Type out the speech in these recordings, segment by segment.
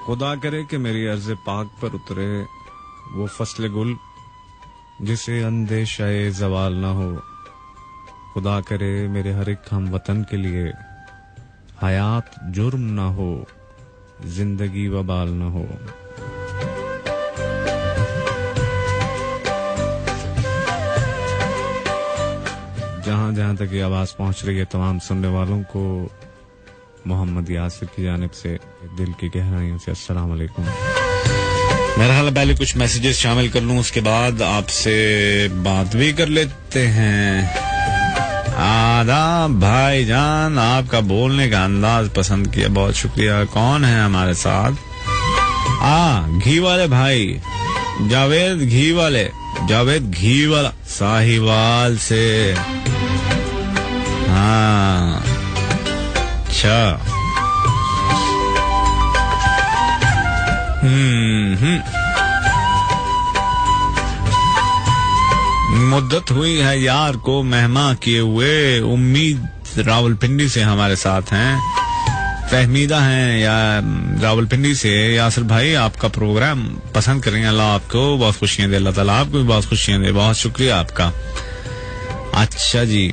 खुदा करे कि मेरी अर्ज़ पाक पर उतरे वो फसल गुल जिसे अंदेशाए ज़वाल ना हो। खुदा करे मेरे हर एक हम वतन के लिए हयात जुर्म ना हो, जिंदगी वबाल ना हो। जहां जहां तक ये आवाज पहुंच रही है तमाम सुनने वालों को मोहम्मद यासिर की जानिब से दिल की गहराइयों से अस्सलाम वालेकुम। मेरा ख्याल है पहले कुछ मैसेजेस शामिल कर लूं, उसके बाद आपसे बात भी कर लेते हैं। आदाब भाईजान, आपका बोलने का अंदाज पसंद किया, बहुत शुक्रिया। कौन है हमारे साथ? घी वाले भाई, जावेद घी वाले, जावेद घी वाला साहिवाल से। हाँ अच्छा, मुद्दत हुई है यार को मेहमा किए हुए। उम्मीद रावलपिंडी से हमारे साथ हैं, फहमीदा हैं या रावलपिंडी से। यासिर भाई आपका प्रोग्राम पसंद करेंगे, अल्लाह आपको बहुत खुशियां दे, अल्लाह ताला आपको भी बहुत खुशियां दे, बहुत शुक्रिया आपका। अच्छा जी,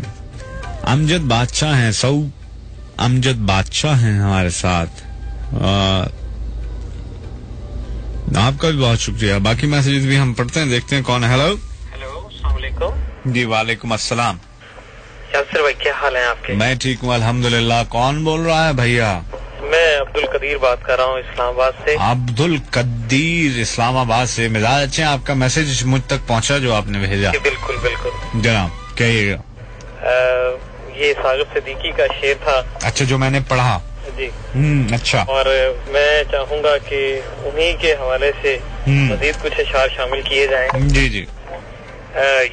अमजद बादशाह हैं, अमजद बादशाह हैं हमारे साथ, आपका भी बहुत शुक्रिया। बाकी मैसेजेस भी हम पढ़ते हैं, देखते हैं कौन है। हेलो अस्सलाम वालेकुम। जी वालेकुम अस्सलाम। यासिर भाई क्या हाल है आपके? मैं ठीक हूँ अल्हम्दुलिल्लाह। कौन बोल रहा है भैया? मैं अब्दुल कदीर बात कर रहा हूँ इस्लामाबाद से। अब्दुल कदीर इस्लामाबाद से, मिजाज अच्छे। आपका मैसेज मुझ तक पहुँचा जो आपने भेजा? बिल्कुल बिल्कुल जनाब कहिएगा। ये सागर सिद्दीकी का शेर था। अच्छा, जो मैंने पढ़ा जी। अच्छा। और मैं चाहूंगा कि उन्हीं के हवाले से मजीद कुछ अशार शामिल किए जाएं। जी जी।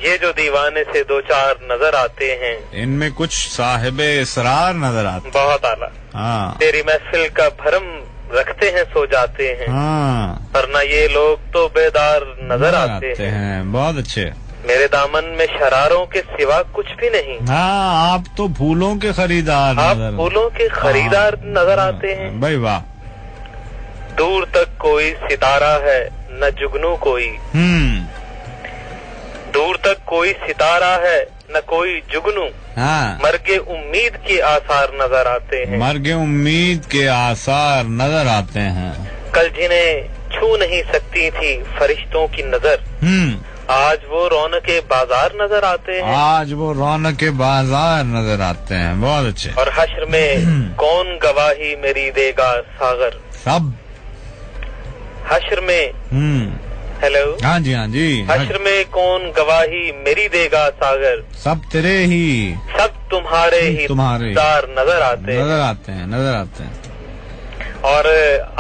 ये जो दीवाने से दो चार नजर आते हैं, इनमें कुछ साहिबे इसरार नजर आते। बहुत आला। हाँ। तेरी महफिल का भरम रखते हैं सो जाते हैं। हाँ। वरना ये लोग तो बेदार नजर आते हैं। बहुत अच्छे। मेरे दामन में शरारों के सिवा कुछ भी नहीं। हाँ, आप तो फूलों के खरीदार, आप फूलों के खरीदार नजर आते हैं। भाई वाह। दूर तक कोई सितारा है न जुगनू कोई। दूर तक कोई सितारा है न कोई जुगनू। हाँ। मर्गे उम्मीद के आसार नजर आते हैं। मर्गे उम्मीद के आसार नजर आते हैं। कल जिन्हें छू नहीं सकती थी फरिश्तों की नजर, आज वो रौनके बाजार नजर आते हैं। आज वो रौनके बाजार नजर आते हैं। बहुत अच्छे। और हश्र में कौन गवाही मेरी देगा सागर। सब हश्र में हेलो। हाँ जी, हाँ जी। हश्र में कौन गवाही मेरी देगा सागर। सब तेरे ही, सब तुम्हारे ही तुम्हारे नजर आते हैं, नजर आते हैं। और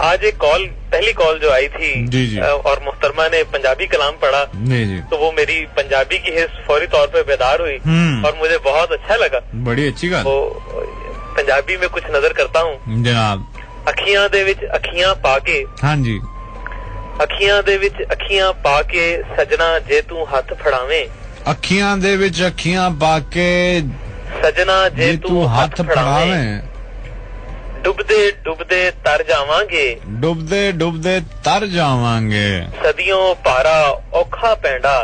आज एक पहली कॉल जो आई थी जी जी, और मोहतरमा ने पंजाबी कलाम पढ़ा जी जी, तो वो मेरी पंजाबी की हिस्स फौरी तौर पे बेदार हुई और मुझे बहुत अच्छा लगा। बड़ी अच्छी बात। तो पंजाबी में कुछ नजर करता हूँ जनाब। अखियां दे विच अखियां पाके। हाँ जी। अखियां दे विच अखियां पाके सजना जे तू हथ फड़ावे। अखियां दे विच अखियां पाके सजना जे तू हथ फड़ावे। डुबदे डुबदे तर जावांगे। डुबदे डुबदे तर जावांगे। सदियों पारा औखा पैंडा।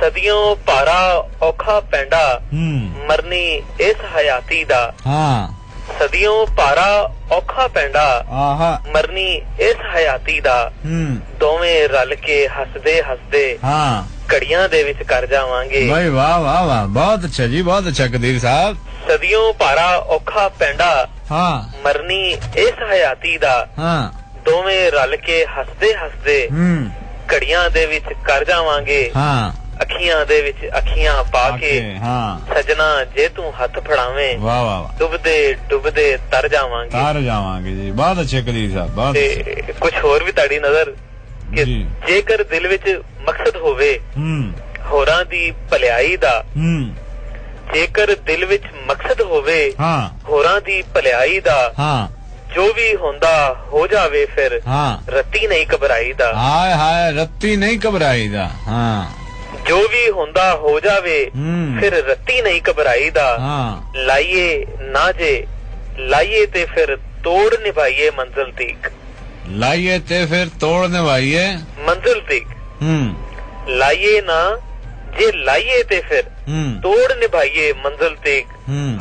सदियों पारा औखा पैंडा। मरनी इस हयाती दा। सदियों पारा औखा पैंडा। मरनी इस हयाती दा। दोवें रल के हसदे हसदे घड़ियां दे विच कर जावांगे। भाई वाह वाह वाह, बहुत अच्छा जी, बहुत अच्छा कदीर साहब। सदियों पारा औखा पैंडा। मरनी इस हयाती दा। दोवें रल के हसदे हसदे घड़ियां दे विच कर जावांगे। अखियां दे विच अखियां पाके सजना जे तू हथ फड़ावे। वाह वाह। डुबदे डुबदे तर जावांगे जी। बहुत अच्छे कदीर साहब, बहुत। कुछ होर भी ताड़ी नजर कि जेकर दिल विच मकसद होवे होरां दी भलाई दा। जेकर दिल विच मकसद होवे होरां दी भलाई दा। जो भी होंदा हो जावे फिर रत्ती नहीं घबराई दा। हाय हाय, रत्ती नहीं घबराई दा। जो भी होंदा हो जावे फिर रत्ती नहीं घबराई दा। लाइए ना जे लाइए ते फिर तोड़ निभाइए मंजिल तक। लाइए ते फिर तोड़ निभाइए मंजिल तक। लाइए ना जे लाइए ते फिर तोड़ निभाइए मंजिल तक।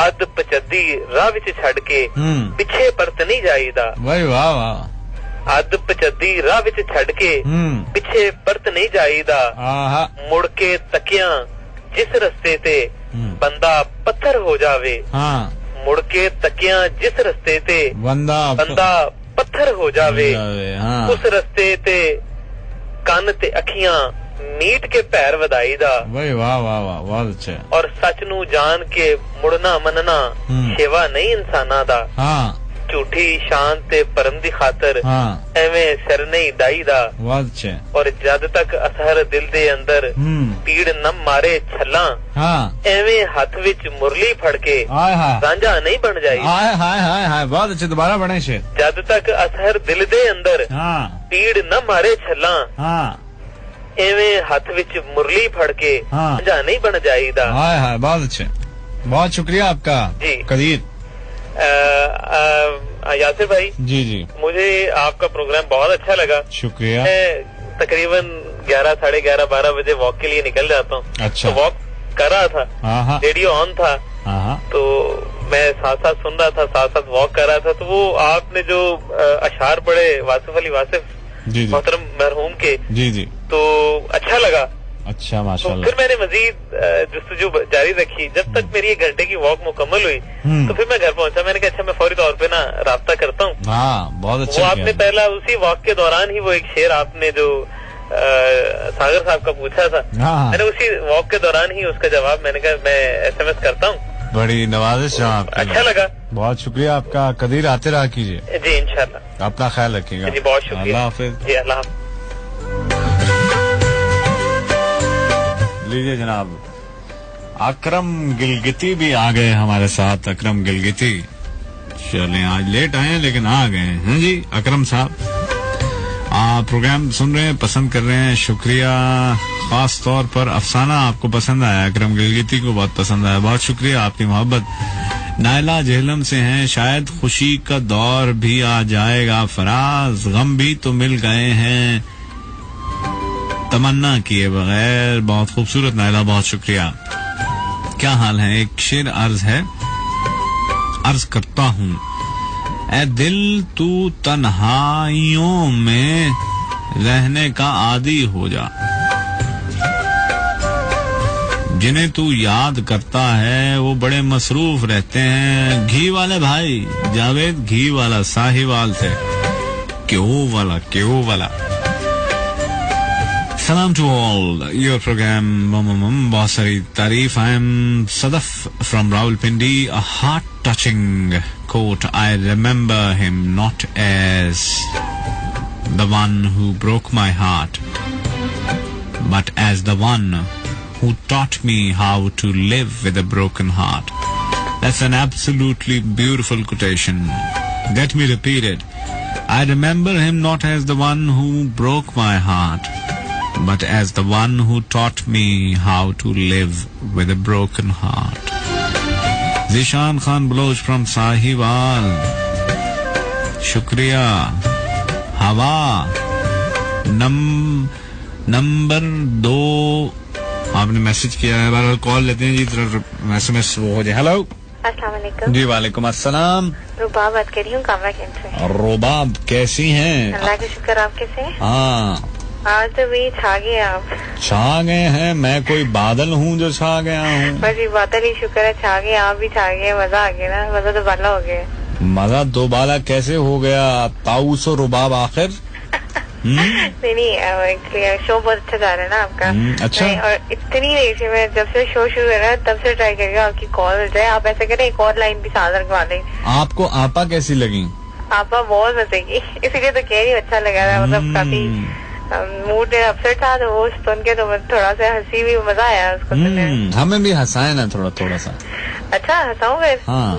अद पचद्दी राह विच छड़ के पिछे परत नहीं जाईदा। वाह वाह वाह। अद पचद्दी राह विच छड़ के पिछे परत नहीं जाईदा। मुड़ के तकिया जिस रस्ते ते बंदा पत्थर हो जावे। मुड़ के तकिया जिस रस्ते ते बंदा पत्थर हो जावे। उस रस्ते ते कान ते अखियां मीट के पैर वधाई दा। वाह वाह वाह बहुत अच्छा। और सच नू जान के मुड़ना मनना सेवा नहीं इंसाना दा। झूठी शान ते परम दी खातर एवें सिर नहीं डाई दा। बहुत अच्छा। और जद तक असहर दिल दे अंदर पीड़ न मारे छला एवें हाथ विच मुरली फड़ के रांझा नहीं बन जाई। बहुत अच्छे, दोबारा बने शेर। जद तक असहर दिल दे अंदर पीड़ न मारे छला एवें हाथ विच मुरली फड़ के रांझा नहीं बन जाईदा। बहुत अच्छे, बहुत शुक्रिया आपका जी कदीर। यासिर भाई जी जी, मुझे आपका प्रोग्राम बहुत अच्छा लगा। शुक्रिया। मैं तकरीबन 11, साढ़े 11, 12 बजे वॉक के लिए निकल जाता हूँ। अच्छा। तो वॉक कर रहा था, रेडियो ऑन था, तो मैं साथ साथ सुन रहा था, साथ साथ वॉक कर रहा था। तो वो आपने जो अशार पढ़े वासिफ अली वासिफ मोहतरम मरहूम के, जी जी, तो अच्छा लगा। अच्छा माशाल्लाह। तो फिर मैंने मजीद जस्तजू जारी रखी। जब तक मेरी 1 घंटे की वॉक मुकम्मल हुई तो फिर मैं घर पहुंचा। मैंने कहा अच्छा मैं फौरी तौर पे ना राब्ता करता हूँ। बहुत अच्छा। वो आपने पहला उसी वॉक के दौरान ही वो एक शेर आपने जो सागर साहब का पूछा था, मैंने उसी वॉक के दौरान ही उसका जवाब मैंने कहा मैं SMS करता हूँ। बड़ी नवाजिश जनाब, अच्छा लगा। बहुत शुक्रिया आपका कदीर, आते रहा कीजिए जी इंशाल्लाह। अपना ख्याल रखिएगा जी, बहुत शुक्रिया। अल्लाह हाफिज जी, अल्लाह हाफिज। लीजिए जनाब, अकरम गिलगिती भी आ गए हमारे साथ। अकरम गिलगिती, चलें आज लेट आए हैं लेकिन आ गए हैं जी। अकरम साहब, आप प्रोग्राम सुन रहे हैं, पसंद कर रहे हैं, शुक्रिया। खास तौर पर अफसाना आपको पसंद आया, अकरम गिलगिती को बहुत पसंद आया, बहुत शुक्रिया आपकी मोहब्बत। नायला जेहलम से हैं, शायद खुशी का दौर भी आ जाएगा फराज, गम भी तो मिल गए हैं तमन्ना किए बगैर। बहुत खूबसूरत नायला, बहुत शुक्रिया। क्या हाल है? एक शेर अर्ज करता हूँ। ए दिल तू तन्हाइयों में रहने का आदी हो जा, जिन्हें तू याद करता है वो बड़े मसरूफ रहते हैं। घी वाले भाई जावेद घी वाला साहिवाल थे, क्यों वाला। Salam to all, your program, बहुत सारी तारीफ। I am Sadaf from Rawalpindi, a heart-touching quote. I remember him not as the one who broke my heart, but as the one who taught me how to live with a broken heart. That's an absolutely beautiful quotation. Let me repeat it. I remember him not as the one who broke my heart, but as the one who taught me how to live with a broken heart. Zishan Khan Baloch from Sahiwal, शुक्रिया। हवा number 2 आपने message किया है, बार call लेते हैं जी, तरह SMS वो हो जाए। हेलो, अस्सलाम वालेकुम। जी वालेकुम अस्सलाम। रुबाब बात कर रही हूँ कामरा कैंट से। रुबाब कैसी हैं? अल्लाह का शुक्र, आप कैसे हैं? हाँ, आज तो भी छा गए आप। छा गए हैं? मैं कोई बादल हूँ जो छा गया हूँ? बस ये बादल ही शुक्र है, छा गए आप भी, छा गए। मजा आ गया ना, मजा तो बाला हो गया। मजा दो बाला कैसे हो गया? ताऊस और रुबाब आखिर। नहीं, शो बहुत अच्छा जा रहा है ना आपका। अच्छा। और इतनी देर से मैं जब से शो शुरू करा तब से ट्राई करेगा आपकी कॉल मिल जाए। आप ऐसा करें एक और लाइन भी साथ रखवा लें। आपको आपा कैसी लगी? आपा बहुत मजे की, इसीलिए तो कह रही अच्छा लगा था। मतलब काफी मूड अपसेट था, तो वो सुन के तो थोड़ा सा हंसी भी, मजा आया उसको सुनने में। हमें भी हंसाए ना थोड़ा सा। अच्छा हंसाऊं फिर? हाँ।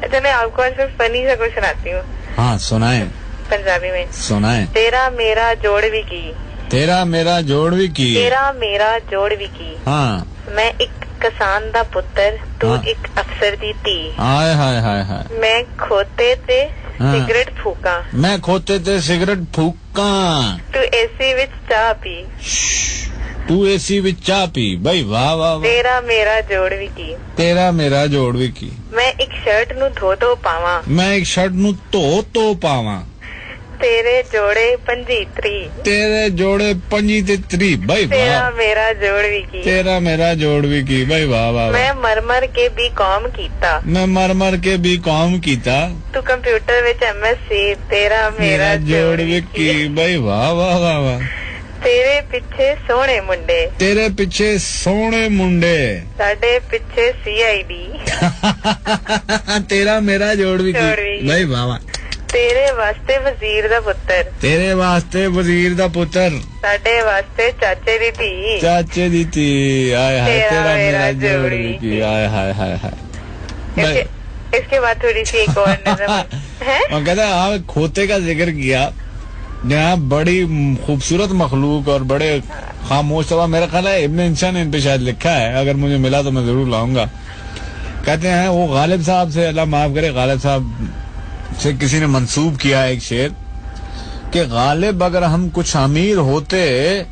अच्छा मैं आपको आज फिर फनी सा कुछ सुनाती हूँ। हाँ सुनाए। पंजाबी में सुनाए। तेरा मेरा जोड़ भी की, तेरा मेरा जोड़ भी की, तेरा मेरा जोड़ भी की। हाँ। मैं एक किसान दा पुत्र, तू हाँ। एक अफसर दी धी। हाय हाय हाय हाय। मैं खोते ते सिगरेट फूका, मैं खोते ते सिगरेट फूका, तू एसी विच चाह पी, तू एसी विच चाह पी। भाई वाह वाह वाह। तेरा मेरा जोड़ भी की, तेरा मेरा जोड़ भी की, मैं एक शर्ट नू धो पावा, मैं एक शर्ट नू धो पावा, तेरे जोड़े पंजी त्री, तेरे जोड़े पंजी ते त्री। भाई तेरा वाह। मेरा जोड़ भी की, तेरा मेरा जोड़ भी की। भाई वाह वाह। मैं मर के भी काम कीता, मैं मर के भी काम कीता, तू कंप्यूटर विच MSc, तेरा मेरा जोड़ भी की। भाई वाह वाह वाह वाह। तेरे पिछे सोहणे मुंडे, तेरे पिछे सोहणे मुंडे, साडे पिछे CID, तेरा मेरा जोड़ भी जोड़ भी की। की। भाई वाह वाह। तेरे वास्ते वजीर दा पुत्तर, तेरे वास्ते वजीर दा पुत्तर, साडे वास्ते चाचे दी धी, चाचे दी थी। आय हाय। तेरा तेरा मेरा मेरा जोड़ जोड़ भी भी की। की। आय हाय हाय हाय। इसके बाद थोड़ी सी एक और नज़म है। और कहता आप खोते का जिक्र किया, जहाँ बड़ी खूबसूरत मखलूक और बड़े खामोश सवा, मेरा ख्याल है इब्न इंसान इन पे शायद लिखा है, अगर मुझे मिला तो मैं जरूर लाऊंगा। कहते हैं वो गालिब साहब से, अल्लाह माफ करे, गालिब साहब से किसी ने मंसूब किया एक शेर कि गालिब अगर हम कुछ अमीर होते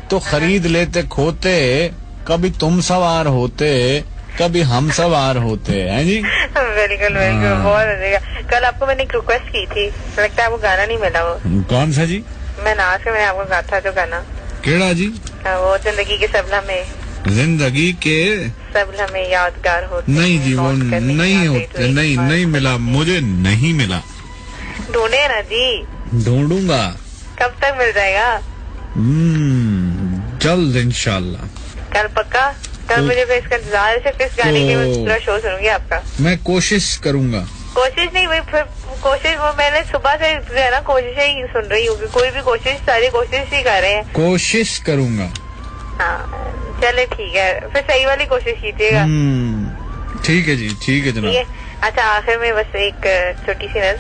तो खरीद लेते खोते, कभी तुम सवार होते कभी हम सवार होते हैं जी। बिल्कुल बिल्कुल, बहुत अच्छा। कल आपको मैंने एक रिक्वेस्ट की थी, लगता है आपको गाना नहीं मिला। वो कौन सा जी? मैं नाच के मैंने आपको गा था जो गाना, केड़ा जी? वो जिंदगी के सब लम्हे, जिंदगी के सब लम्हे यादगार होते। नहीं जी, वो नहीं होते, नहीं मिला, मुझे नहीं मिला। ढूंढे ना जी, ढूंढूंगा। कब तक मिल जाएगा? जल्द इंशाल्लाह। कल पक्का? कल मुझे फिर इसका इंतजार है, सिर्फ इस गाने के मैं पूरा शो सुनूंगी आपका। मैं कोशिश करूंगा। कोशिश नहीं, वही फिर कोशिश, वो मैंने सुबह से जो है ना कोशिश ही सुन रही हूँ, कोई भी कोशिश, सारी कोशिश ही कर रहे हैं। कोशिश करूंगा। हाँ चले ठीक है, फिर सही वाली कोशिश कीजिएगा। ठीक है जी, ठीक है जनाब। अच्छा आखिर में बस एक छोटी सी नज़र।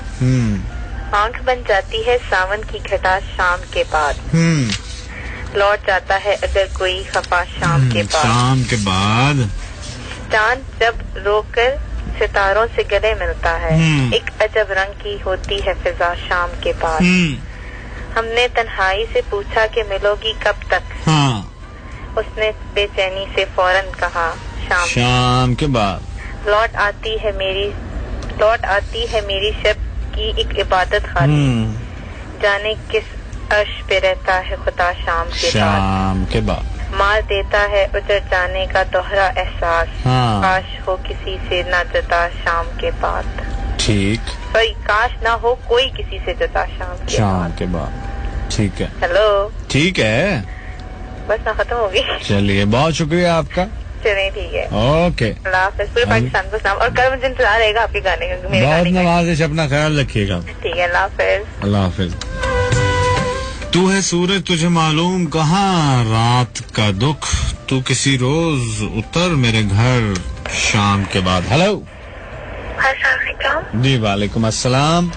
आंख बन जाती है सावन की घटा शाम के बाद, लौट जाता है अगर कोई खफा शाम के बाद, शाम के बाद चांद जब रोकर सितारों से गले मिलता है, एक अजब रंग की होती है फिजा शाम के बाद। हमने तन्हाई से पूछा कि मिलोगी कब तक, उसने बेचैनी से फौरन कहा शाम के बाद। लौट आती है मेरी शब की एक इबादत खाली, जाने किस अर्श पे रहता है खुदा शाम के बाद। मार देता है उजड़ जाने का दोहरा एहसास, काश हो किसी से ना जता शाम के बाद। ठीक, सॉरी, काश ना हो कोई किसी से जता शाम के बाद। ठीक है, हेलो, ठीक है, बस ना खत्म होगी। चलिए, बहुत शुक्रिया आपका। चलिए ठीक है, ओके, अल्लाह हाफिज। पूरे पाकिस्तान को सलाम, और कल मुझे इंतजार रहेगा आपके गाने का। बहुत नवाज़िश, अपना ख्याल रखिएगा। ठीक है, अल्लाह हाफिज। अल्लाह हाफिज। तू है सूरज तुझे मालूम कहाँ रात का दुख, तू किसी रोज उतर मेरे घर शाम के बाद। हेलो, अस्सलाम वालेकुम। जी वालेकुम अस्सलाम।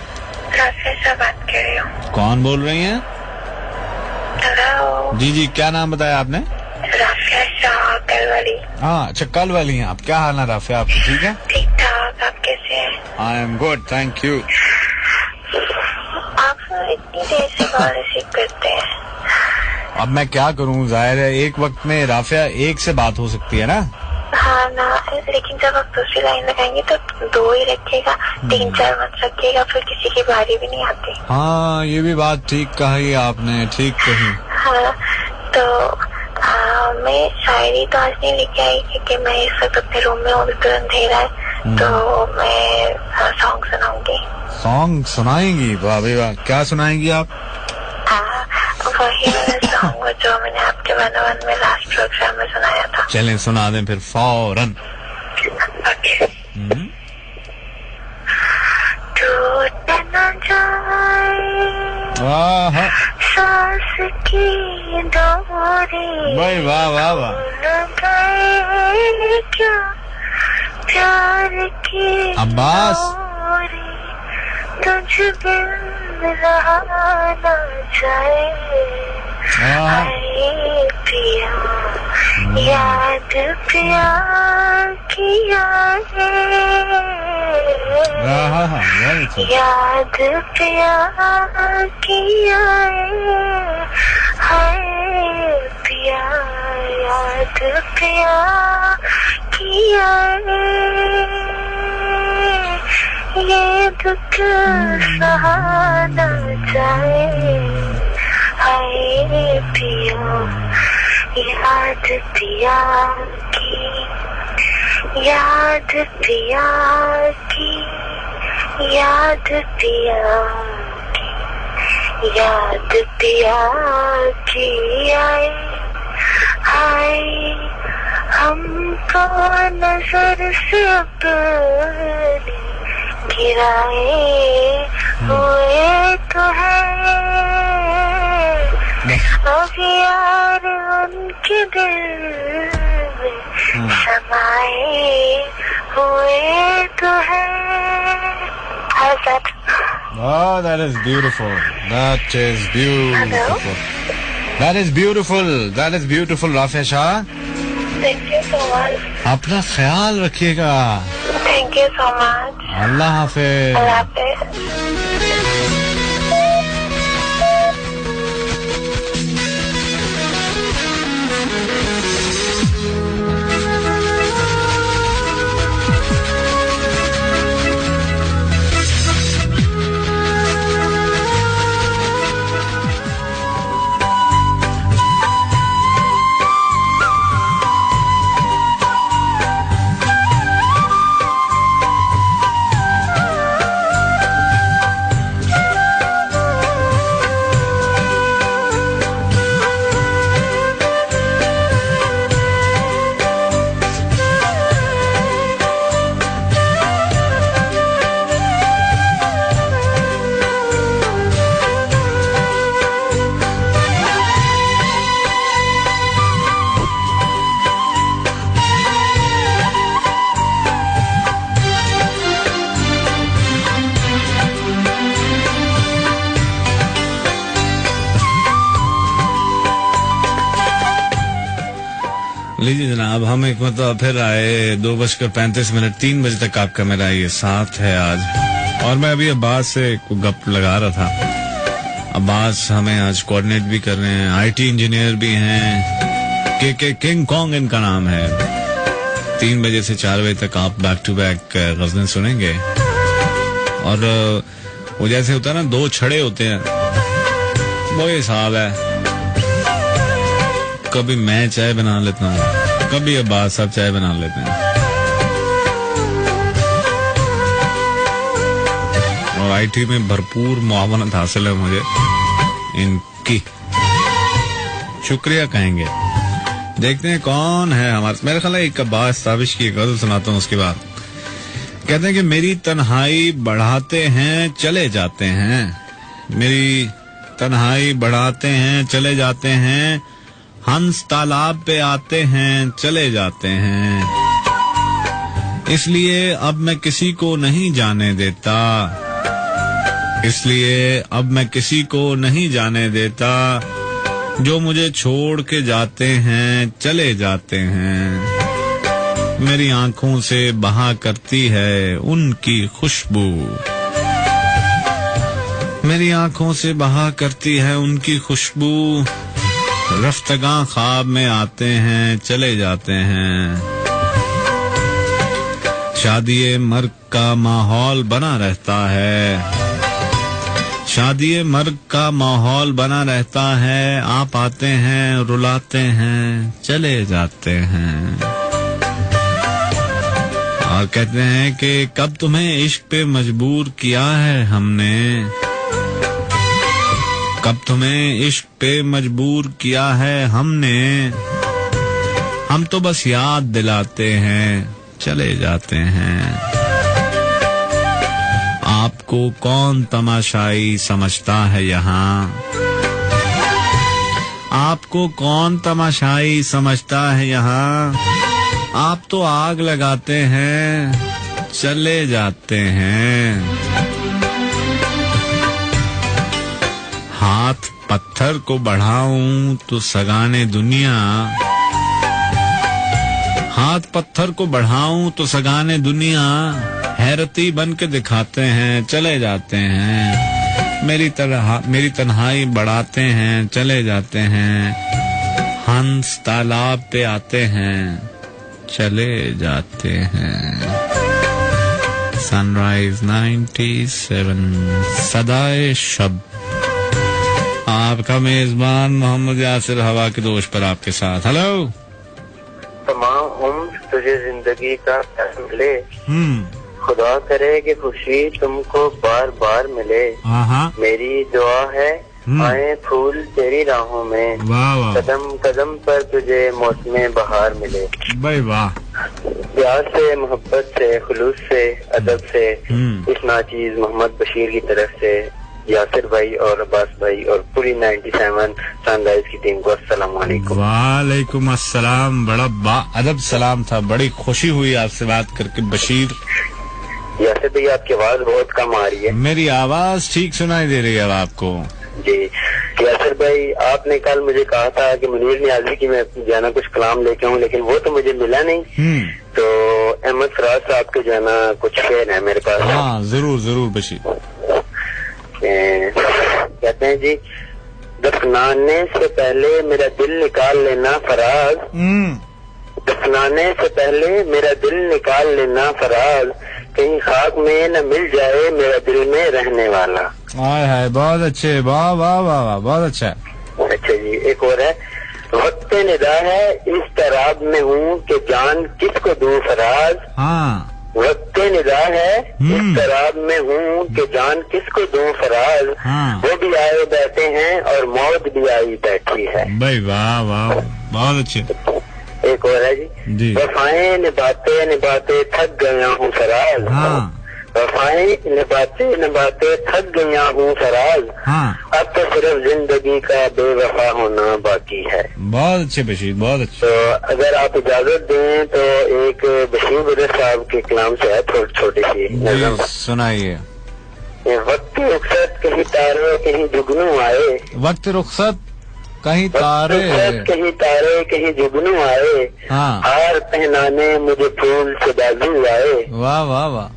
राफिया से बात कर रही हूँ। कौन बोल रही हैं? हेलो। जी, क्या नाम बताया आपने? राफिया शाह, कल वाली। हाँ, अच्छा, कल वाली हैं आप। क्या हाल है राफिया आपकी? ठीक है, ठीक ठाक, आप कैसे हैं? I am good, thank you. आप इतनी देर से कॉल रिसीव करते हैं? अब मैं क्या करूँ, जाहिर है एक वक्त में राफिया एक से बात हो सकती है ना। हाँ ना, लेकिन जब आप दूसरी लाइन लगाएंगे तो 2 ही रखिएगा, 3-4 मत रखिएगा, फिर किसी की बारी भी नहीं आती। हाँ, ये भी बात ठीक कही आपने, ठीक कही। हाँ, तो मैं शायरी तो आज नहीं लेके आई क्योंकि मैं इस वक्त अपने रूम में हूँ, बिल्कुल अंधेरा है, तो मैं सॉन्ग सुनाऊंगी। सॉन्ग सुनाएंगी? वाह भाई वाह, क्या सुनाएंगी आप? वही वाला सॉन्ग जो मैंने आपके 101 में लास्ट प्रोग्राम में सुनाया था। चलें, सुना दें फिर फौरन। टूट न जाए सांस की डोरी, भाई वाह वाह वाह। क्या प्यार की अब्बास, तुझ बिन रहा न जाए, आए पिया याद प्यार किया है, याद पिया की आए, हाय पिया याद पिया की आए, ये दुख सहा न जाए, हाय पिया याद पिया की, याद पिया की, याद पिया की, याद पिया की आए, हाय हमको नजर से अपनी गिराए हुए तो है, अब यार उनके दिल में समाए हुए तो है. How's that? Oh, that is beautiful. That is beautiful. Hello? That is beautiful. That is beautiful, Rafia Shah. Thank you so much. अपना ख्याल रखिएगा. Thank you so much. अल्लाह हाफिज. अल्लाह हाफिज. लीजिए जनाब, हम एक मतलब फिर आए 2:35, 3 बजे तक आपका मेरा ये साथ है आज. और मैं अभी अब्बास से गप लगा रहा था. अब्बास हमें आज कोऑर्डिनेट भी कर रहे हैं, आईटी इंजीनियर भी हैं, के किंग कॉन्ग इनका नाम है. 3 बजे से 4 बजे तक आप बैक टू बैक गज़लें सुनेंगे. और वो जैसे होता है ना, 2 छड़े होते हैं, वो हिसाब है. कभी मैं चाय बना लेता हूँ, कभी अब्बास साहब चाय बना लेते हैं. और आईटी में भरपूर मुआवनत हासिल है मुझे, इनकी शुक्रिया कहेंगे. देखते हैं कौन है हमारे. मेरे ख्याल है एक अब्बास ताबिश की गजल सुनाता हूँ. उसके बाद कहते हैं कि मेरी तन्हाई बढ़ाते हैं चले जाते हैं, मेरी तन्हाई बढ़ाते हैं चले जाते हैं, हंस तालाब पे आते हैं चले जाते हैं, इसलिए अब मैं किसी को नहीं जाने देता, इसलिए अब मैं किसी को नहीं जाने देता, जो मुझे छोड़ के जाते हैं चले जाते हैं, मेरी आंखों से बहा करती है उनकी खुशबू, मेरी आंखों से बहा करती है उनकी खुशबू, रफ्तगां ख्वाब में आते हैं चले जाते हैं, शादी मर्ग का माहौल बना रहता है, शादी मर्ग का माहौल बना रहता है, आप आते हैं रुलाते हैं चले जाते हैं. और कहते हैं कि कब तुम्हें इश्क पे मजबूर किया है हमने, कब तुम्हें इश्क पे मजबूर किया है हमने, हम तो बस याद दिलाते हैं चले जाते हैं, आपको कौन तमाशाई समझता है यहाँ, आपको कौन तमाशाई समझता है यहाँ, आप तो आग लगाते हैं चले जाते हैं, हाथ पत्थर को बढ़ाऊं तो सगाने दुनिया, हाथ पत्थर को बढ़ाऊं तो सगाने दुनिया, हैरती बन के दिखाते हैं, चले जाते हैं। मेरी तन्हाई बढ़ाते हैं, चले जाते हैं। हंस तालाब पे आते हैं, चले जाते हैं। सनराइज 97 सदाए शब। आपका मेजबान मोहम्मद यासिर हवा के दोष पर आपके साथ। हेलो। तमाम उम्र तुझे जिंदगी का प्यार मिले, खुदा करे कि खुशी तुमको बार बार मिले। मेरी दुआ है आए फूल तेरी राहों में, कदम कदम पर तुझे मौसमे बहार मिले। भाई वाह। प्यार से, मोहब्बत से, खुलूस से, अदब से इस नाचीज मोहम्मद बशीर की तरफ से यासिर भाई और अब्बास भाई और पूरी 97 सनराइज की टीम को अस्सलाम वालेकुम। वालेकुम अस्सलाम। बड़ा अदब सलाम था। बड़ी खुशी हुई आपसे बात करके बशीर। यासिर भाई आपकी आवाज बहुत कम आ रही है। मेरी आवाज ठीक सुनाई दे रही है अब आपको? जी यासिर भाई, आपने कल मुझे कहा था कि मुनीर नियाज़ी की मैं जाना कुछ कलाम लेके आऊँ, लेकिन वो तो मुझे मिला नहीं। तो अहमद फराज साहब के जाना कुछ शेर है मेरे पास। हाँ जरूर जरूर बशीर। कहते हैं जी, दफनाने से पहले मेरा दिल निकाल लेना फराज, दफनाने से पहले मेरा दिल निकाल लेना फराज, कहीं खाक में न मिल जाए मेरा दिल में रहने वाला। हाय हाय, बहुत अच्छे। वाह वाह वाह वाह, बहुत अच्छा। अच्छा जी, एक और है। वक्त निदा है इस तराब में हूँ कि जान किसको दूं फराज। हाँ। वक्त निदा है इस तराब में हूँ कि जान किसको दूं फराज। हाँ। वो भी आए बैठे हैं और मौत भी आई बैठी है। भाई वाह वाह, बहुत अच्छे। एक और है जी। वफाएं निभाते निभाते थक गया हूँ फराज। हाँ। वफाएं निभाते निभाते थक गया हूँ फराज। हाँ। अब तो सिर्फ जिंदगी का बेवफा होना बाकी है। बहुत अच्छे बशीर, बहुत अच्छे। तो अगर आप इजाजत दें तो एक बशीर बदर साहब के कलाम से है छोटी सी नज़म, सुनाइए। वक्त रुखसत कहीं तारे कहीं जुगनू आए। वक्त रुखसत कहीं तारे, कहीं तारे कहीं जुगनू आए। हाँ। हार पहनाने मुझे फूल से बाजू आए। वाह वाह वाह।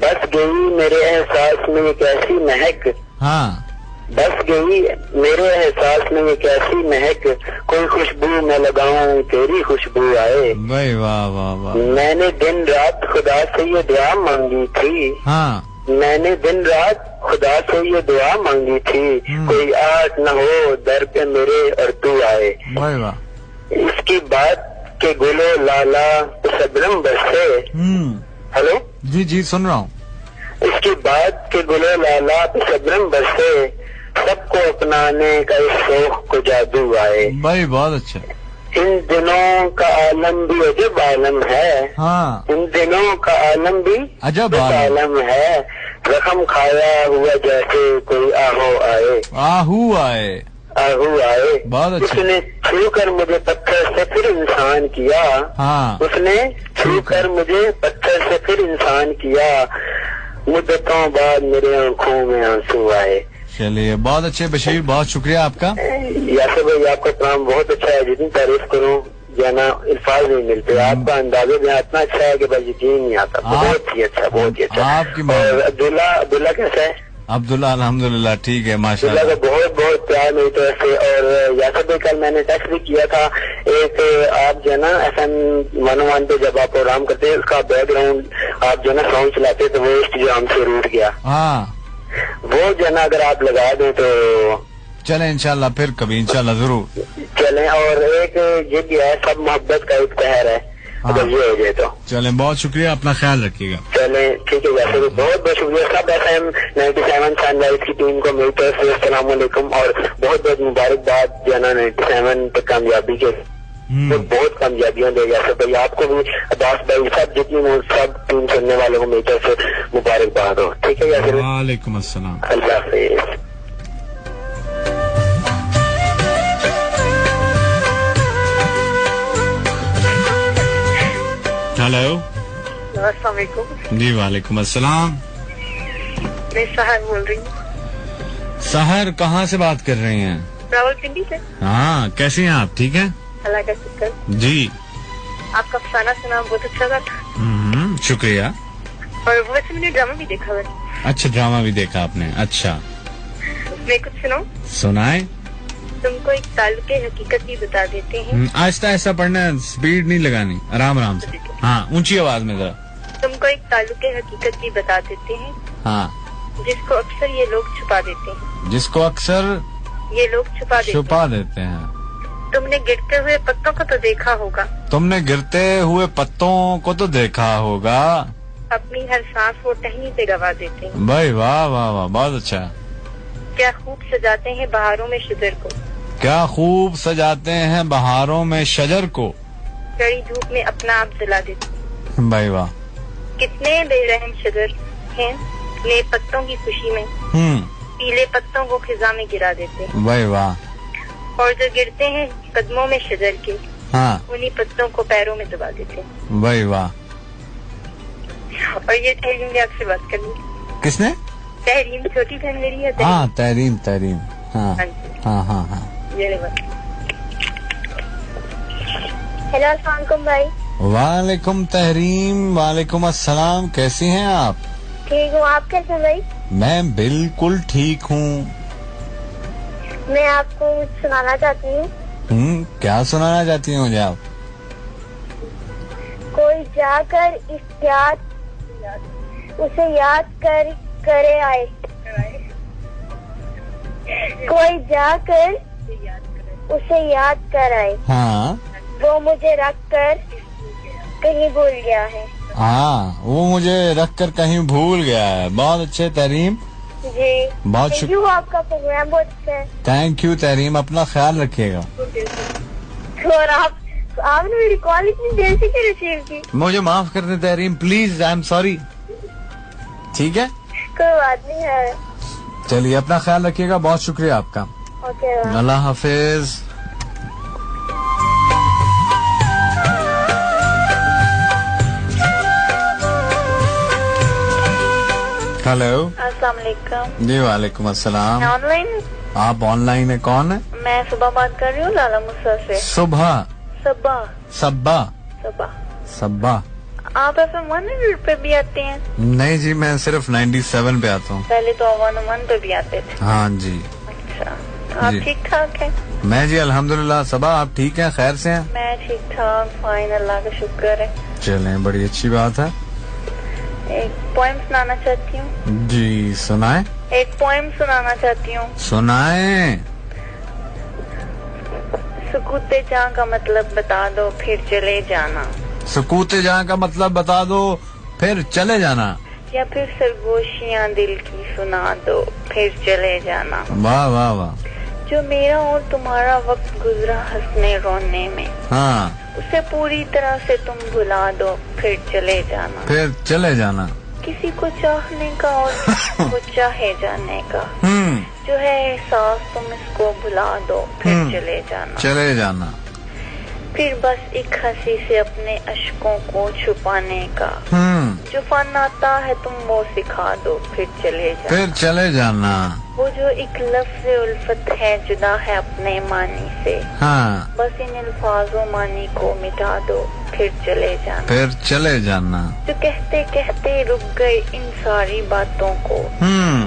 बस गई मेरे एहसास में ये कैसी महक। हाँ। बस गई मेरे एहसास में ये कैसी महक, कोई खुशबू मैं लगाऊं तेरी खुशबू आए। भाई वाह वाह वाह। मैंने दिन रात खुदा से ये दुआ मांगी थी। हाँ। मैंने दिन रात खुदा से ये दुआ मांगी थी, कोई आट न हो दर पे मेरे और तू आए। भाई वाह। इसकी बात के गुलो लाला शबनम बरसे। हेलो जी जी सुन रहा हूँ। इसकी बात के गुलो लाला शबनम बरसे, सबको अपनाने का इस शौक को जादू आए। भाई बहुत अच्छा। इन दिनों का आलम भी अजब आलम है। हाँ। इन दिनों का आलम भी अजब आलम है, जख्म खाया हुआ जैसे कोई आहू आए। आहू आए। आहू आए। बहुत अच्छा। उसने छू कर मुझे पत्थर से फिर इंसान किया। हाँ। उसने छू कर मुझे पत्थर से फिर इंसान किया, मुद्दतों बाद मेरे आंखों में आंसू आए। चलिए बहुत अच्छे बशीर, बहुत शुक्रिया आपका। यासिर भाई आपका काम बहुत अच्छा है, जितनी तारीफ करूं जाना अल्फाज नहीं मिलते। आपका अंदाजा भी इतना अच्छा है कि बस यकीन नहीं आता। बहुत ही अच्छा, बहुत ही अच्छा। आपकी और अब्दुल्ला कैसा है? अब्दुल्ला अल्हम्दुलिल्लाह ठीक है माशाल्लाह। अब्दुल्ला का बहुत बहुत प्यार मेरी तरफ से। और यासिर भाई कल मैंने टेक्स्ट भी किया था, एक आप जो है ना FM 101 पे जब आप प्रोग्राम करते हैं उसका बैकग्राउंड आप जो है ना साउंड चलाते तो वो इंतजाम से रूट गया। हाँ। वो जो है ना अगर आप लगा दें तो चले इंशाल्लाह, फिर कभी इंशाल्लाह जरूर चलें। और एक ये भी है, सब मोहब्बत का एक पहर है। हाँ। अगर ये हो जाए तो चलें। बहुत शुक्रिया, अपना ख्याल रखिएगा। चलें ठीक है। वैसे बहुत बहुत शुक्रिया सब FM 97 सनराइज की टीम को मेरी तरफ से अस्सलाम वालेकुम और बहुत बहुत मुबारकबाद जाना 97 पे कामयाबी के। तो बहुत कामयाबियां दे यासिर भाई, आपको भी, अब्बास भाई, सब जितनी सब टीम सुनने वालों को मेरी तरफ से मुबारकबाद हो। ठीक है यासिर। वालेकुम अस्सलाम। अल्लाह हाफिज। हेलो। अस्सलाम वालेकुम। जी वालेकुम अस्सलाम। मैं सहर बोल रही हूँ। सहर कहाँ से बात कर रही हैं? रावलपिंडी से। हाँ, कैसी हैं आप? ठीक है अल्लाह का शुक्र। जी। आपका फसाना सुना बहुत अच्छा था। शुक्रिया। और वैसे मैंने ड्रामा भी देखा है। अच्छा, ड्रामा भी देखा आपने? अच्छा, मैं कुछ सुनाऊं? सुनाए। तुमको एक ताल्लुके हकीकत भी बता देते हैं। आहिस्ता आहिस्ता पढ़ना, स्पीड नहीं लगानी, आराम आराम से। हाँ, ऊंची आवाज में जरा। तुमको एक ताल्लुके हकीकत भी बता देते हैं। हाँ, जिसको अक्सर ये लोग छुपा देते हैं। जिसको अक्सर ये लोग छुपा देते हैं। तुमने गिरते हुए पत्तों को तो देखा होगा। तुमने गिरते हुए पत्तों को तो देखा होगा। अपनी हर सांस वो टहनी पे गवा देते हैं। भाई वाह वाह वाह, बहुत अच्छा। क्या खूब सजाते हैं बहारों में शजर को। क्या खूब सजाते हैं बहारों में शजर को। कड़ी धूप में अपना आप जला देते। भाई वाह। कितने बेरहम शजर हैं नए पत्तों की खुशी में। पीले पत्तों को खिजा में गिरा देते हैं। भाई वाह। और जो गिरते हैं कदमों में शजर के, हाँ, उन्हीं पत्तों को पैरों में दबा देते हैं। भाई वाह। और ये तहरीम ने आपसे बात करनी। किसने? तहरीम, छोटी बहन मेरी है। हाँ, तहरीम। हाँ हाँ हाँ हाँ। हेलो, अस्सलाम भाई। वालेकुम तहरीम, वालेकुम अस्सलाम। कैसी हैं आप? ठीक हूँ, आप कैसे भाई? मैं बिल्कुल ठीक हूँ। मैं आपको कुछ सुनाना चाहती हूँ। क्या सुनाना चाहती हैं मुझे आप? कोई जाकर इस याद उसे याद करे आए। कोई जाकर उसे याद कर आए। हाँ, वो मुझे रख कर कहीं भूल गया है। हाँ, वो मुझे रख कर कहीं भूल गया है। बहुत अच्छे तहरीम जी, बहुत शुक्रिया। आपका प्रोग्राम बहुत अच्छा है। थैंक यू तहरीम, अपना ख्याल रखिएगा। और आपने मेरी कॉल इतनी देर से क्यों रिसीव की? मुझे माफ कर दें Tahreem, please, I am sorry. ठीक है, कोई बात नहीं है। चलिए, अपना ख्याल रखिएगा। बहुत शुक्रिया आपका। ओके, अल्लाह हाफिज। हेलो, अस्सलाम वालेकुम। जी वालेकुम अस्सलाम। ऑनलाइन? आप ऑनलाइन है? कौन है? मैं सुबह बात कर रही हूँ, लाला मुसा से। सुबह? सबा सब्बा? सबा सब्बा। आप FM 100 पे भी आते हैं? नहीं जी, मैं सिर्फ 97 पे आता हूँ। पहले तो 101 पे भी आते थे। हाँ जी। अच्छा, आप जी। ठीक ठाक हैं? मैं जी अल्हम्दुलिल्लाह। सबा, आप ठीक हैं, खैर से हैं? मैं ठीक ठाक, फाइन, अल्लाह का शुक्र है। चलें, बड़ी अच्छी बात है। एक पोएम सुनाना चाहती हूँ। जी, सुनाए। एक पोएम सुनाना चाहती हूँ। सुनाए। सुकूते जहाँ का मतलब बता दो, फिर चले जाना। सुकूते जहाँ का मतलब बता दो, फिर चले जाना। या फिर सरगोशियाँ दिल की सुना दो, फिर चले जाना। वाह वाह वाह। जो मेरा और तुम्हारा वक्त गुजरा हंसने रोने में, हाँ, उसे पूरी तरह से तुम भुला दो, फिर चले जाना। फिर चले जाना। किसी को चाहने का और किसी को चाहे जाने का जो है एहसास, तुम इसको भुला दो, फिर चले जाना। चले जाना। फिर बस एक हंसी से अपने अश्कों को छुपाने का जो फन आता है तुम वो सिखा दो, फिर चले जाना। फिर चले जाना। वो जो एक लफ्ज़ उल्फत है जुदा है अपने मानी से, हाँ, बस इन अल्फाजों मानी को मिटा दो, फिर चले जाना। फिर चले जाना। जो कहते कहते रुक गए इन सारी बातों को,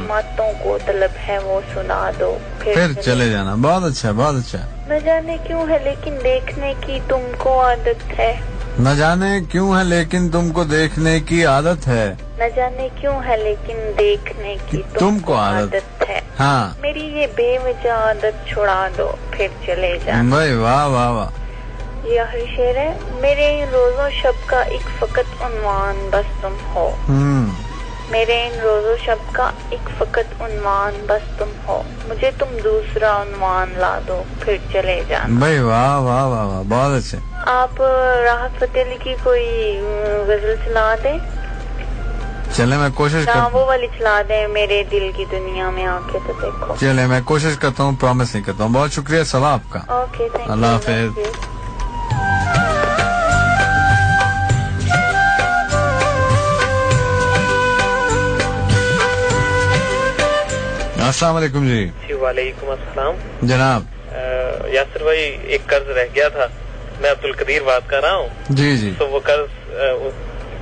बातों को तलब है वो सुना दो, फिर चले जाना। बहुत अच्छा, बहुत अच्छा। न जाने क्यों है लेकिन देखने की तुमको आदत है। न जाने क्यों है लेकिन तुमको देखने की आदत है। न जाने क्यों है लेकिन देखने की तुमको आदत है। हाँ, मेरी ये बेवजह आदत छुड़ा दो, फिर चले जाना। भाई वाह वाह वाह। ये आखिरी शेर है। मेरे इन रोजों शब का एक फकत उन्वान बस तुम हो। मेरे इन रोजों शब का एक फकत उन्वान बस तुम हो, मुझे तुम दूसरा उन्वान ला दो, फिर चले जाना। भाई वाह वाह वाह वाह, बहुत अच्छे। आप राहत फतेह अली की कोई गजल चला दें। चले, मैं कोशिश करता हूँ। वो वाली चला दें, मेरे दिल की दुनिया में आके तो देखो। चले, मैं कोशिश करता हूँ, प्रॉमिस नहीं करता हूँ। बहुत शुक्रिया सवा आपका। Okay, thank you. अल्लाह हाफिज। अस्सलाम वालेकुम जी। वालेकुम अस्सलाम जनाब। यासिर भाई, एक कर्ज रह गया था। मैं अब्दुल कदीर बात कर रहा हूँ। जी जी। तो वो कर्ज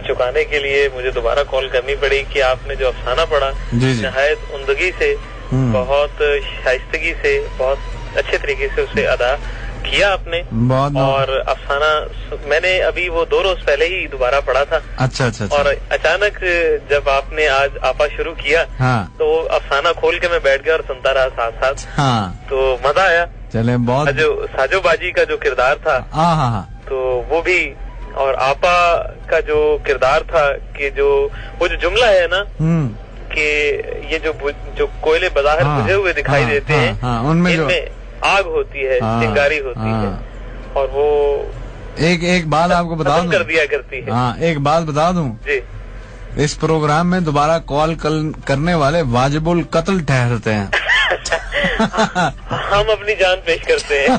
चुकाने के लिए मुझे दोबारा कॉल करनी पड़ी कि आपने जो अफसाना पढ़ा नहायत उम्दगी से, बहुत शाइस्तगी से, बहुत अच्छे तरीके से उसे अदा किया आपने। और अफसाना मैंने अभी वो 2 रोज पहले ही दोबारा पढ़ा था। अच्छा। और अचानक जब आपने आज आपा शुरू किया तो वो अफसाना खोल के मैं बैठ गया और सुनता रहा साथ साथ। तो मजा आया। चले बहुत। जो साजो बाजी का जो किरदार था तो वो भी, और आपा का जो किरदार था कि जो वो जो जुमला है ना कि ये जो कोयले बाहर बुझे हुए दिखाई देते हैं इनमें आग होती है, चिंगारी होती है, और वो एक बात आपको बता दूं, कर दिया करती है। एक बात बता दूं जी, इस प्रोग्राम में दोबारा कॉल करने वाले वाजिबुल कत्ल ठहरते हैं। हम अपनी जान पेश करते हैं।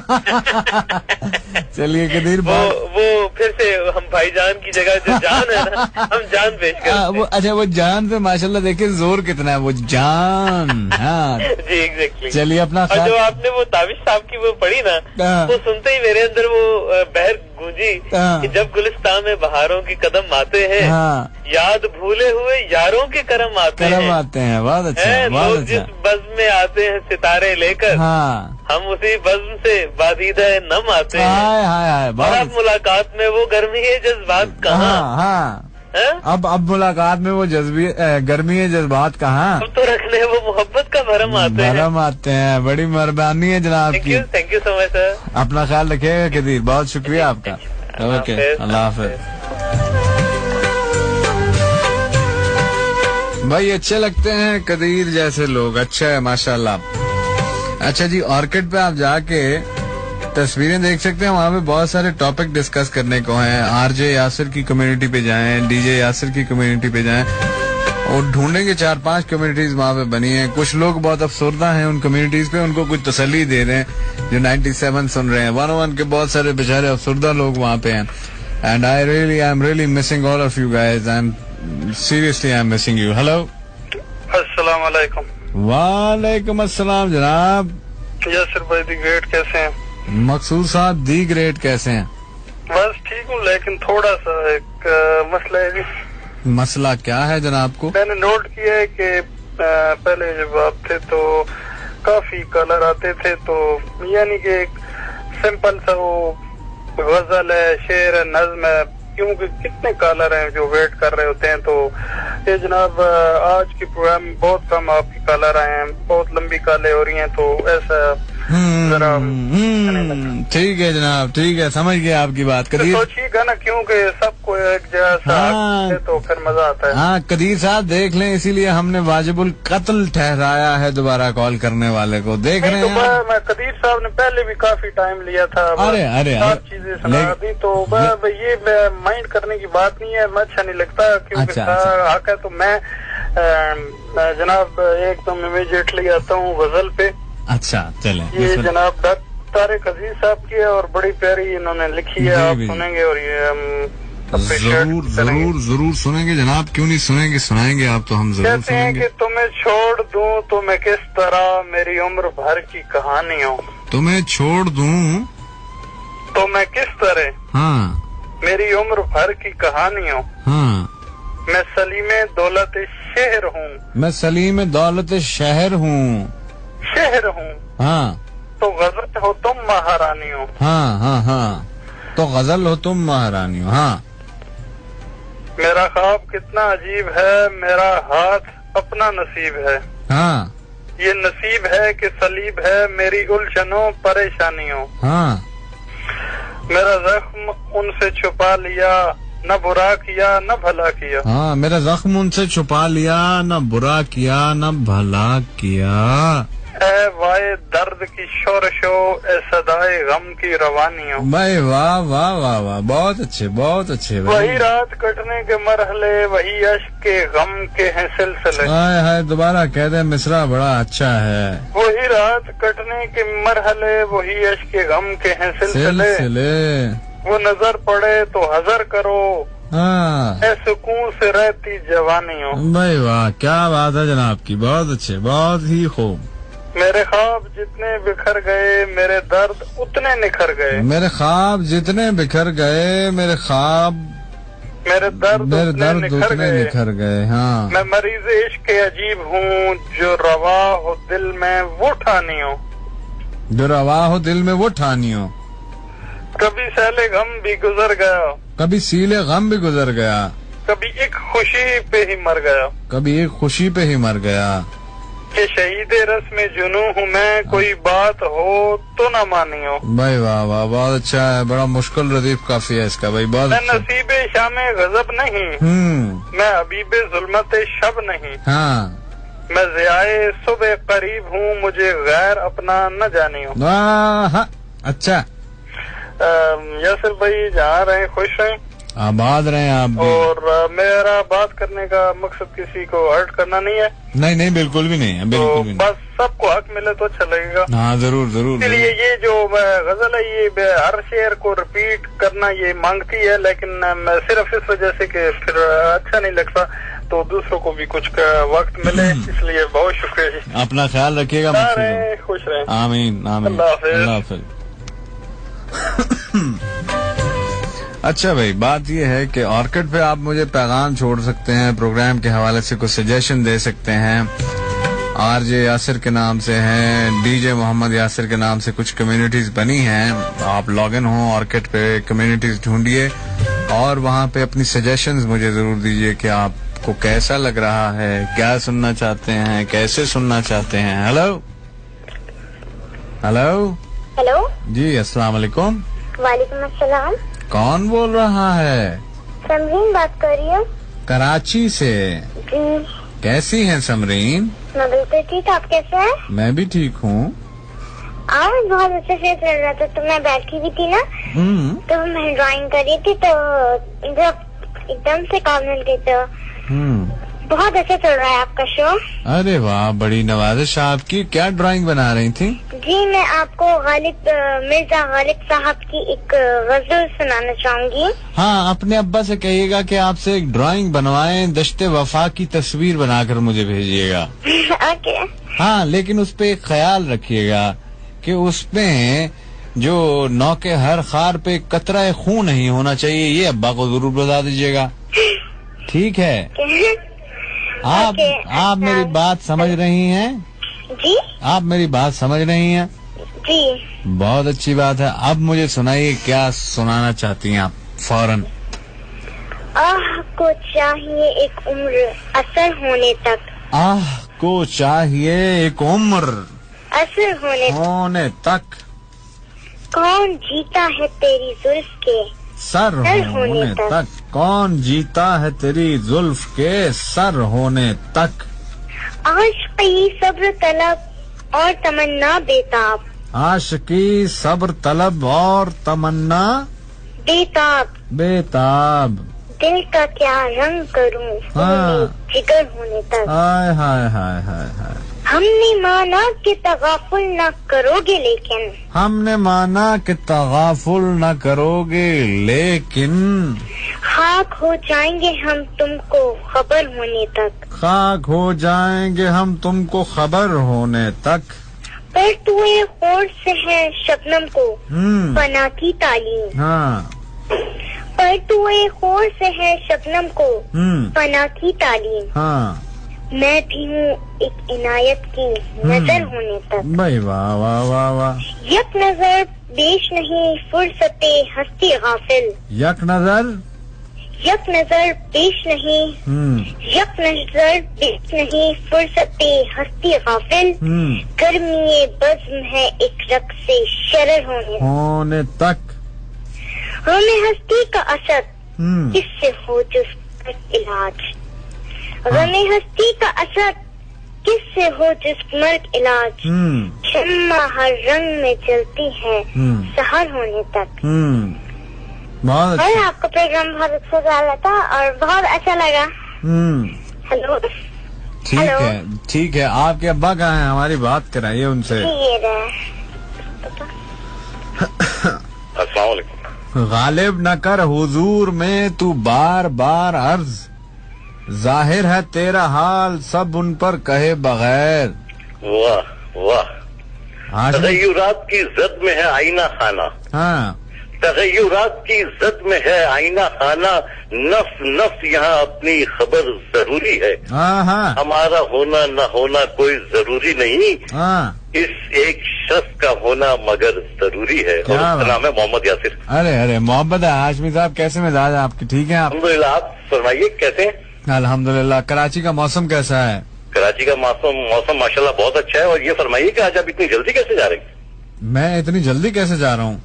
चलिए कदीर, वो फिर से हम भाईजान की जगह जो जान है ना, हम जान पेश करते हैं। अच्छा, वो जान से माशाल्लाह देखिए जोर कितना है, वो जान। हाँ जी, एग्जैक्टली। चलिए अपना और जो आपने वो ताबिश साहब की वो पढ़ी ना, वो सुनते ही मेरे अंदर वो बहर गूंजी कि जब गुलिस्तान में बहारों के कदम आते हैं, याद भूले हुए यारों के करम आते हैं। बहुत अच्छा। लोग जिस बज़्म में आते हैं सितारे लेकर, हम उसी बज़्म से बादीदा नम आते हैं। और अब मुलाकात में वो गर्मी है जज्बात कहाँ? अब मुलाकात में वो गर्मी है जज्बात कहाँ? अब तो रखने वो मोहब्बत का भरम आते हैं। बड़ी मेहरबानी है जनाब की। Thank you so much sir. अपना ख्याल रखिएगा कदीर, बहुत शुक्रिया आपका। ओके, अल्लाह हाफिज। भाई अच्छे लगते हैं कदीर जैसे लोग, अच्छा है माशाल्लाह। अच्छा जी, ऑर्किड पे आप जाके तस्वीरें देख सकते हैं, वहाँ पे बहुत सारे टॉपिक डिस्कस करने को हैं। आरजे यासिर की कम्युनिटी पे जाएं, डीजे यासिर की कम्युनिटी पे जाएं और ढूंढेंगे 4-5 कम्युनिटीज वहाँ पे बनी हैं। कुछ लोग बहुत अफसरदा हैं उन कम्युनिटीज पे, उनको कुछ तसल्ली दे रहे हैं जो 97 सुन रहे हैं। 101 के बहुत सारे बेचारे अफसरदा लोग वहाँ पे हैं। And I am really missing all of you guys. Seriously, I'm missing you. Hello. अस्सलाम वालेकुम। वालेकुम अस्सलाम जनाब। यासिर भाई दी ग्रेट कैसे हैं? मकसूद साहब दी ग्रेट कैसे हैं? बस ठीक हूँ, लेकिन थोड़ा सा एक मसला है जी। मसला क्या है जनाब को? मैंने नोट किया है कि पहले जब आप थे तो काफी कलर आते थे, तो यानी कि एक सिंपल सा वो गजल है, शेर है, नज्म है, क्योंकि कितने कॉलर हैं जो वेट कर रहे होते हैं। तो ये जनाब आज की प्रोग्राम में बहुत कम आपकी कॉलर आए हैं, बहुत लंबी कॉलें हो रही हैं, तो ऐसा जरा ठीक है जनाब, ठीक है, समझ गया आपकी बात। कदीर सोचिएगा ना, क्योंकि सबको एक जैसा है तो फिर मजा आता है। हाँ कदीर साहब देख लें, इसीलिए हमने वाजिबुल कत्ल ठहराया है दोबारा कॉल करने वाले को। देख रहे हैं मैं कदीर साहब ने पहले भी काफी टाइम लिया था। अरे चीजें सुना दी, तो ये माइंड करने की बात नहीं है, अच्छा नहीं लगता क्योंकि हक है। तो मैं जनाब एकदम इमीडिएटली आता हूँ गजल पे। अच्छा चले, ये जनाब तारिक अजीज साहब की है और बड़ी प्यारी इन्होंने लिखी है, आप सुनेंगे और ये हम जरूर सुनेंगे जनाब, क्यों नहीं सुनेंगे, सुनाएंगे आप तो हम जरूर सुनेंगे। कि तुम्हें छोड़ दूं तो मैं किस तरह, मेरी उम्र भर की कहानी हो। तुम्हें छोड़ दूं तो मैं किस तरह, हाँ, मेरी उम्र भर की कहानी हो। हाँ, मैं सलीमे दौलत शहर हूँ। मैं सलीम दौलत शहर हूँ। शहर हूँ, हाँ, तो गजल हो तुम महारानी हो। हाँ हाँ हाँ, तो गजल हो तुम महारानी हो। हाँ, मेरा ख्वाब कितना अजीब है, मेरा हाथ अपना नसीब है। हाँ, ये नसीब है कि सलीब है, मेरी उलझनों परेशानियों। हाँ, मेरा जख्म उनसे छुपा लिया, न बुरा किया न भला किया। हाँ, मेरा जख्म उनसे छुपा लिया, न बुरा किया न भला किया। ऐ वाए दर्द की शोरशो, ऐ सदाए गम की रवानियों। भाई वाह वाह वाह वाह, बहुत अच्छे बहुत अच्छे। वही रात कटने के मरहले, वही अश्क के गम के हैं सिलसिले। हाय हाय, दोबारा कह दे, मिसरा बड़ा अच्छा है। वही रात कटने के मरहले, वही अश्क के गम के हैं सिलसिले। वो नजर पड़े तो हजर करो, हाँ, ऐ सुकून से रहती जवानियों। भाई वाह, क्या बात है जनाब की, बहुत अच्छे, बहुत ही खूब। मेरे ख्वाब जितने बिखर गए, मेरे दर्द उतने निखर गए। मेरे ख्वाब जितने बिखर गए, मेरे ख्वाब मेरे दर्द उतने निखर गए। हाँ, मैं मरीज इश्क अजीब हूँ, जो रवा हो दिल में वो ठानी हो, जो रवा हो दिल में वो ठानी हो। कभी सैले गम भी गुजर गया, कभी सीले गम भी गुजर गया, कभी एक खुशी पे ही मर गया, कभी एक खुशी पे ही मर गया। कि शहीद रस्म जुनू हूँ मैं, कोई बात हो तो न मानी हो। भाई वाह वाह, बहुत अच्छा है। बड़ा मुश्किल रदीफ काफी है इसका भाई, बहुत मैं अच्छा। नसीबे शाम गजब नहीं, मैं हबीबे जुल्मत शब नहीं, हाँ, मैं ज़ियाए सुबह करीब हूँ, मुझे गैर अपना न जानी हो। वाह, अच्छा। यासिर भाई जहाँ रहे खुश रहें, आबाद रहे आप भी। और मेरा बात करने का मकसद किसी को हर्ट करना नहीं है। नहीं नहीं, बिल्कुल भी नहीं है, बिल्कुल भी नहीं। बस सबको हक मिले तो अच्छा लगेगा। हाँ, जरूर जरूर। इसलिए ये जो गजल है, ये हर शेर को रिपीट करना ये मांगती है, लेकिन मैं सिर्फ इस वजह से कि फिर अच्छा नहीं लगता, तो दूसरों को भी कुछ वक्त मिले, इसलिए बहुत शुक्रिया जी। अपना ख्याल रखिएगा, खुश रहे। आमीन आमीन, अल्लाह हाफिज। अच्छा भाई, बात ये है कि ऑर्किड पे आप मुझे पैगाम छोड़ सकते हैं, प्रोग्राम के हवाले से कुछ सजेशन दे सकते हैं। आरजे यासिर के नाम से है, डीजे मोहम्मद यासिर के नाम से कुछ कम्युनिटीज बनी हैं। आप लॉग इन हो ऑर्किड पे, कम्युनिटीज ढूंढिए और वहाँ पे अपनी सजेशंस मुझे जरूर दीजिए कि आपको कैसा लग रहा है, क्या सुनना चाहते हैं, कैसे सुनना चाहते हैं। हेलो हेलो हेलो जी, अस्सलाम वालेकुम। वालेकुम अस्सलाम। कौन बोल रहा है? समरीन बात कर रही हूँ, कराची से। जी। कैसी हैं समरीन? मैं बिल्कुल ठीक, आप कैसे हैं? मैं भी ठीक हूँ। आज बहुत अच्छे से चल रहा था, तो मैं बैठी भी थी ना, तो मैं ड्राइंग कर रही थी, तो जब एकदम से कॉल मिल गई, तो बहुत अच्छा चल रहा है आपका शो। अरे वाह, बड़ी नवाजिश आपकी। क्या ड्राइंग बना रही थी? जी, मैं आपको मिर्जा गालिब साहब की एक गजल सुनाना चाहूंगी। हाँ, अपने अब्बा से कहिएगा कि आपसे एक ड्राइंग बनवाएं, दश्ते वफा की तस्वीर बनाकर मुझे भेजिएगा। ओके। हाँ, लेकिन उस पे एक ख्याल रखिएगा कि उसमें जो नौ के हर खार पे कतरा खून नहीं होना चाहिए, ये अब्बा को जरूर बता दीजिएगा, ठीक है? आप मेरी बात समझ रही हैं? जी, आप मेरी बात समझ रही हैं? जी, बहुत अच्छी बात है। अब मुझे सुनाइए, क्या सुनाना चाहती हैं आप फौरन? आह को चाहिए एक उम्र असर होने तक, आह को चाहिए एक उम्र असर होने तक, कौन जीता है तेरी जुल्फ के सर होने तक, कौन जीता है तेरी जुल्फ के सर होने तक। आशिकी सब्र तलब और तमन्ना बेताब, आशिकी सब्र तलब और तमन्ना बेताब, बेताब, दिल का क्या रंग करूं, जिगर होने तक। हाय हाय हाय हाय हाय। हमने माना कि तगाफुल न करोगे, लेकिन हमने माना कि तगाफुल न करोगे, लेकिन खाक हो जाएंगे हम तुमको खबर होने तक, खाक हो जाएंगे हम तुमको खबर होने तक। पर तुए होड़ से है शबनम को फना की तालीम, हाँ, पर तुए होड़ से है शबनम को फना की तालीम। हाँ, मैं भी हूँ एक इनायत की नजर होने तक। भाई वाह वाह वाह वाह। यक नजर पेश नहीं फुर्सते हस्ती गाफिल, यक नजर पेश नहीं, यक नजर पेश नहीं फुर्सते हस्ती गाफिल। गर्मी बज़्म है एक रक़्स शरर होने तक। हमें हस्ती का असर किससे हो जिसका इलाज, गमे हस्ती का असर किससे हो जिस मर्ग इलाज। शम्मा हर रंग में जलती है सहर होने तक। बहुत और आपका प्रोग्राम बहुत अच्छा जा रहा था और बहुत अच्छा लगा। हेलो, ठीक है। आपके अब्बा कहाँ हैं? हमारी बात कराइए उनसे। ये अस्सलाम वालेकुम। गालिब न कर हुजूर में तू बार बार अर्ज, जाहिर है तेरा हाल सब उन पर कहे बगैर। वाह वाह। तग़य्युरात की जद में है आईना खाना। हाँ, तगय्युरात की जद में है आईना खाना, नफ्स नफ्स यहाँ अपनी खबर जरूरी है। हमारा होना न होना कोई जरूरी नहीं, इस एक शख्स का होना मगर जरूरी है। और उसका नाम है मोहम्मद यासिर। अरे मोहम्मद हाशमी साहब, कैसे मिजाज आपके? ठीक है अल्हम्दुलिल्लाह, आप फरमाइए कैसे हैं? अल्हम्दुलिल्लाह। कराची का मौसम कैसा है? कराची का मौसम माशाल्लाह बहुत अच्छा है। और ये फरमाइए कि आज आप इतनी जल्दी कैसे जा रहे हैं? मैं इतनी जल्दी कैसे जा रहा हूँ?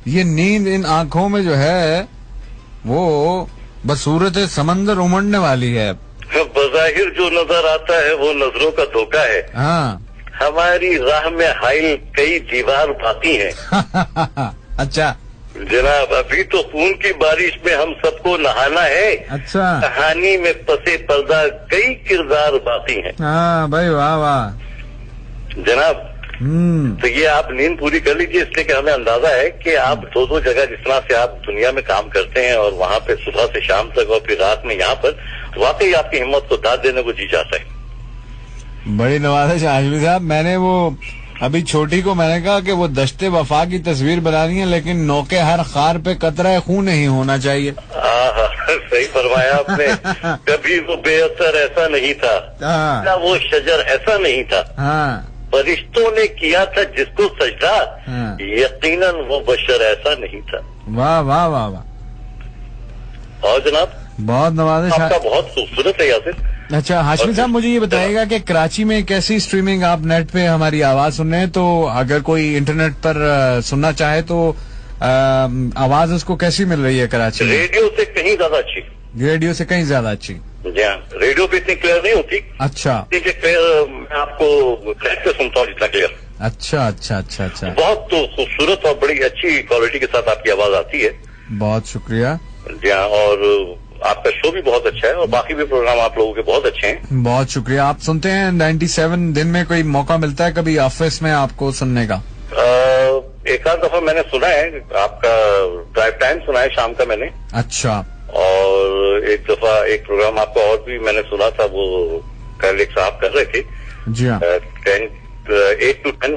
ये नींद इन आंखों में जो है वो बसूरत समंदर उमड़ने वाली है। बज़ाहिर जो नजर आता है वो नजरों का धोखा है। हाँ, हमारी राह में हाइल कई दीवार बाकी हैं। अच्छा जनाब, अभी तो खून की बारिश में हम सबको नहाना है। अच्छा, कहानी में पसे पर्दा कई किरदार बाकी हैं। हाँ भाई, वाह वाह जनाब। तो ये आप नींद पूरी कर लीजिए, इसलिए कि हमें अंदाजा है कि आप दो जगह जिस तरह से आप दुनिया में काम करते हैं और वहाँ पे सुबह से शाम तक और फिर रात में यहाँ पर, वाकई आपकी हिम्मत को दाद देने को जी चाहता है। बड़ी नवाज़िश हाशमी साहब। मैंने वो अभी छोटी को मैंने कहा कि वो दश्ते वफा की तस्वीर बनानी है, लेकिन नौके हर खार पे कतरा खून नहीं होना चाहिए। सही फरमाया आपने। कभी वो बेअसर ऐसा नहीं था, ना वो शजर ऐसा नहीं था। फरिश्तों ने किया था जिसको सजदा, यकीनन वो बशर ऐसा नहीं था। वाह वाह वाह वाह। और जनाब, बहुत नवाज़िश। आपका बहुत खूबसूरत है यासिर। अच्छा हाशमी साहब, मुझे ये बताइएगा कि कराची में कैसी स्ट्रीमिंग, आप नेट पे हमारी आवाज सुन रहे हैं तो अगर कोई इंटरनेट पर सुनना चाहे तो आवाज उसको कैसी मिल रही है कराची में? रेडियो से कहीं ज्यादा अच्छी। रेडियो से कहीं ज्यादा अच्छी? जी हाँ, रेडियो पे इतनी क्लियर नहीं होती। अच्छा, मैं आपको नेट पे सुनता हूँ जितना क्लियर। अच्छा अच्छा अच्छा अच्छा। बहुत तो खूबसूरत और बड़ी अच्छी क्वालिटी के साथ आपकी आवाज आती है। बहुत शुक्रिया। जी हाँ, और आपका शो भी बहुत अच्छा है और बाकी भी प्रोग्राम आप लोगों के बहुत अच्छे हैं। बहुत शुक्रिया। आप सुनते हैं 97? दिन में कोई मौका मिलता है कभी ऑफिस में आपको सुनने का? एक आध दफा मैंने सुना है आपका, ड्राइव टाइम सुना है शाम का मैंने। अच्छा। और एक दफा एक प्रोग्राम आपका और भी मैंने सुना था, वो कल एक साहब कर रहे थे। जी हाँ, 8 to 10।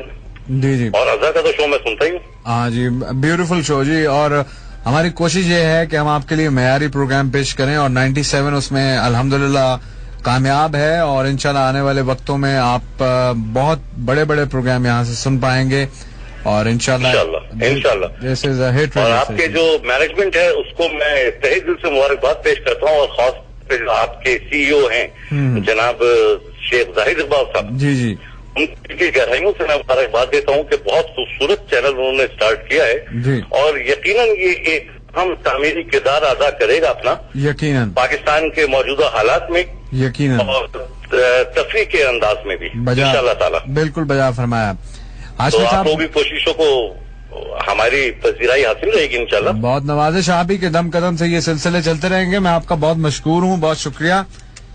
जी जी। और अज़ा का तो शो मैं सुनता ही हूँ। हाँ जी, ब्यूटीफुल शो जी। और हमारी कोशिश ये है कि हम आपके लिए मयारी प्रोग्राम पेश करें और 97 उसमें अल्हम्दुलिल्लाह कामयाब है। और इंशाल्लाह आने वाले वक्तों में आप बहुत बड़े बड़े प्रोग्राम यहाँ से सुन पाएंगे और इंशाल्लाह दिस इज अ हिट। और आपके जो मैनेजमेंट है उसको मैं तहे दिल से मुबारकबाद पेश करता हूँ, और खास पे जो आपके सीईओ हैं जनाब शेख जाहिद इकबाल साहब, जी जी, उनकी गहराइयों से मैं मुबारकबाद देता हूँ कि बहुत खूबसूरत चैनल उन्होंने स्टार्ट किया है और यकीनन ये एक अहम तामीरी किरदार अदा करेगा अपना, यकीनन पाकिस्तान के मौजूदा हालात में, यकीनन, और तफरीह के अंदाज में भी इंशाअल्लाह ताला। बिल्कुल बजा फरमाया। तो आप लोगों की कोशिशों को हमारी पजीराई हासिल रहेगी इंशाल्लाह। बहुत नवाजिश, आप ही के दम कदम से ये सिलसिले चलते रहेंगे। मैं आपका बहुत मशकूर हूँ, बहुत शुक्रिया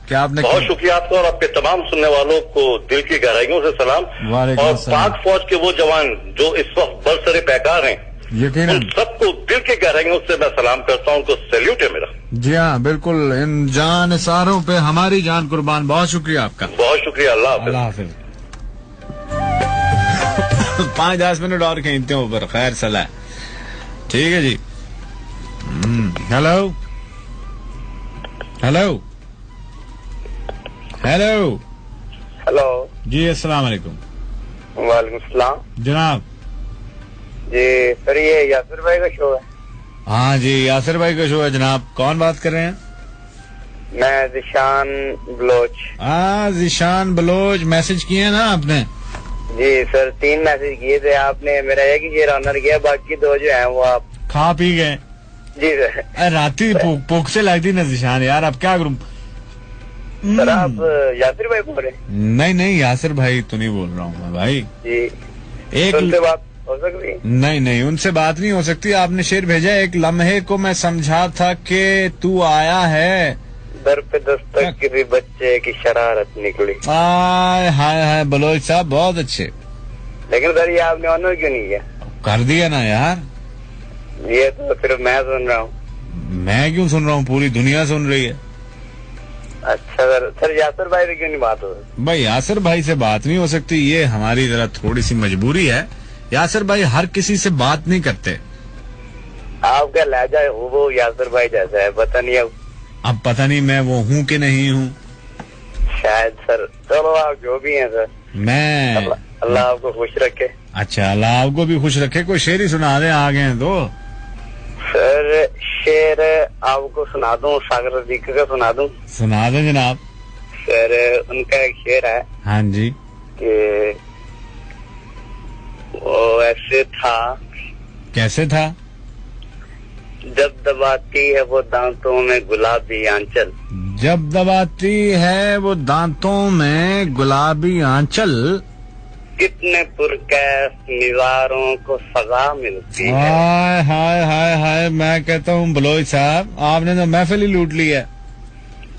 कि आपने। बहुत शुक्रिया आपका और आपके तमाम सुनने वालों को दिल की गहराइयों से सलाम। और पाक फौज के वो जवान जो इस वक्त बरसरे पैकार हैं, यकीनन सबको दिल की गहराइयों से मैं सलाम करता हूँ, उनको सैल्यूट है मेरा। जी हाँ बिल्कुल, इन जान सारों पे हमारी जान कुर्बान। बहुत शुक्रिया आपका, बहुत शुक्रिया। अल्लाह हाफिज। 5-10 मिनट और खींचते हैं ऊपर, खैर सलाह। ठीक है जी। हेलो हेलो हेलो हेलो जी, अस्सलाम वालेकुम। वालेकुम सलाम जनाब। जी सर, ये यासिर भाई का शो है? हाँ जी, यासिर भाई का शो है जनाब। कौन बात कर रहे हैं? मैं जिशान बलोच। हाँ, जिशान बलोच। मैसेज किए हैं ना आपने? जी सर, 3 मैसेज किए थे आपने, मेरा एक ही ऑनर किया, बाकी 2 जो है वो आप खा पी गए। जी सर। राती भूख से लगती ना जिशान यार, अब क्या करूं। सर आप यासिर भाई बोल रहे हैं? नहीं नहीं, यासिर भाई तो नहीं बोल रहा हूँ मैं भाई। जी, एक उनसे बात हो सकती है? नहीं नहीं, उनसे बात नहीं हो सकती। आपने शेर भेजा, एक लम्हे को मैं समझा था कि तू आया है, दर पे दस्तक किसी बच्चे की शरारत निकली। हाय हाय बलोच साहब, बहुत अच्छे। लेकिन सर ये आपने ऑनर क्यों नहीं किया? कर दिया ना यार। ये तो सिर्फ मैं सुन रहा हूँ। मैं क्यों सुन रहा हूँ, पूरी दुनिया सुन रही है। अच्छा सर यासिर भाई से क्यों नहीं बात हो सकती? भाई यासिर भाई से बात नहीं हो सकती, ये हमारी जरा थोड़ी सी मजबूरी है। यासिर भाई हर किसी से बात नहीं करते, आपका लहजा वो यासिर भाई जैसा है, पता नहीं अब पता नहीं मैं वो हूँ कि नहीं हूँ, शायद सर। चलो आप जो भी हैं सर, मैं अल्लाह आपको खुश रखे। अच्छा, अल्लाह आपको भी खुश रखे। कोई शेर ही सुना दे, आ गए तो। सर शेर आपको सुना दूं, सागर अजीक का सुना दूं? सुना दें जनाब। सर उनका एक शेर है। हाँ जी। कि वो ऐसे था। कैसे था? जब दबाती है वो दांतों में गुलाबी आंचल। जब दबाती है वो दांतों में गुलाबी आंचल, कितने पुरकैफ निवारों को सजा मिलती है। हाय हाय हाय हाय, मैं कहता हूँ बलोच साहब, आपने तो महफिल ही लूट ली है।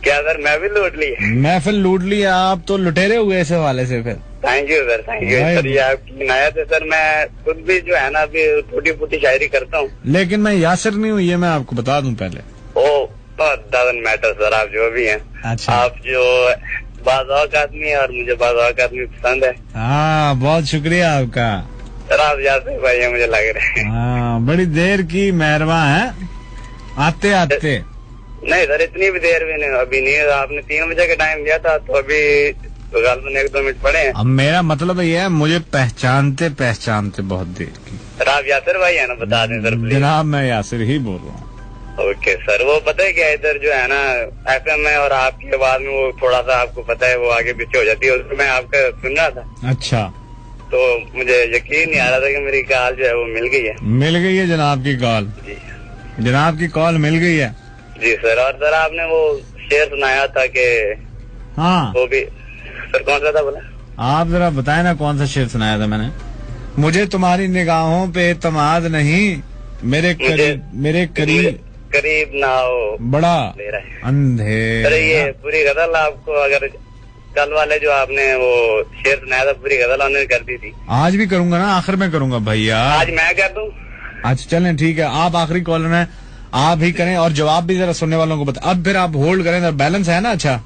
क्या सर, मैं भी लूट ली? महफिल लूट ली, आप तो लुटेरे हुए इस हवाले से। फिर thank you sir, thank you sir, ये आपकी इनायत है सर। मैं खुद भी जो है ना अभी टूटी फूटी शायरी करता हूँ, लेकिन मैं यासिर नहीं हूँ, ये मैं आपको बता दूं पहले। ओ डजंट मैटर सर, आप जो भी हैं। अच्छा। आप जो बाज़ौक़ आदमी है और मुझे बाज़ौक़ आदमी पसंद है। हाँ, बहुत शुक्रिया आपका सर। आप यासिर भाई है मुझे लग रहा है। हाँ, बड़ी देर की मेहरबान है आते आते। नहीं सर, इतनी भी देर भी नहीं, अभी नहीं। आपने 3 बजे का टाइम दिया था, तो अभी तो गालबन 1-2 मिनट पड़े हैं। अब मेरा मतलब ये है, मुझे पहचानते पहचानते बहुत देर की। सर आप यासिर भाई है ना, बता दें सर प्लीज। जनाब मैं यासिर ही बोल रहा हूँ। Okay sir. वो पता है क्या, इधर जो है ना FM है और आपकी आवाज में वो थोड़ा सा आपको पता है वो आगे पीछे हो जाती है, उसमें मैं आपका सुन रहा था। अच्छा। तो मुझे यकीन नहीं आ रहा था कि मेरी कॉल जो है वो मिल गई है। मिल गई है जनाब की कॉल। जी जनाब की कॉल मिल गई है। जी सर। और सर आपने वो शेर सुनाया था कि हाँ, वो भी सर कौन सा था बोला? आप जरा बताए ना कौन सा शेर सुनाया था मैंने। मुझे तुम्हारी निगाहों पे एतमाद नहीं, मेरे करीब ना हो बड़ा ले रहा है अंधेरा। अरे ये पूरी गजल आपको, अगर कल वाले जो आपने वो शेर सुनाया था पूरी गजल उन्होंने कर दी थी। आज भी करूंगा ना, आखिर में करूंगा भैया। आज मैं कर दूं? अच्छा चलें ठीक है, आप आखिरी कॉलर हैं, आप ही करें और जवाब भी जरा सुनने वालों को बता। अब फिर आप होल्ड करें, बैलेंस है ना? अच्छा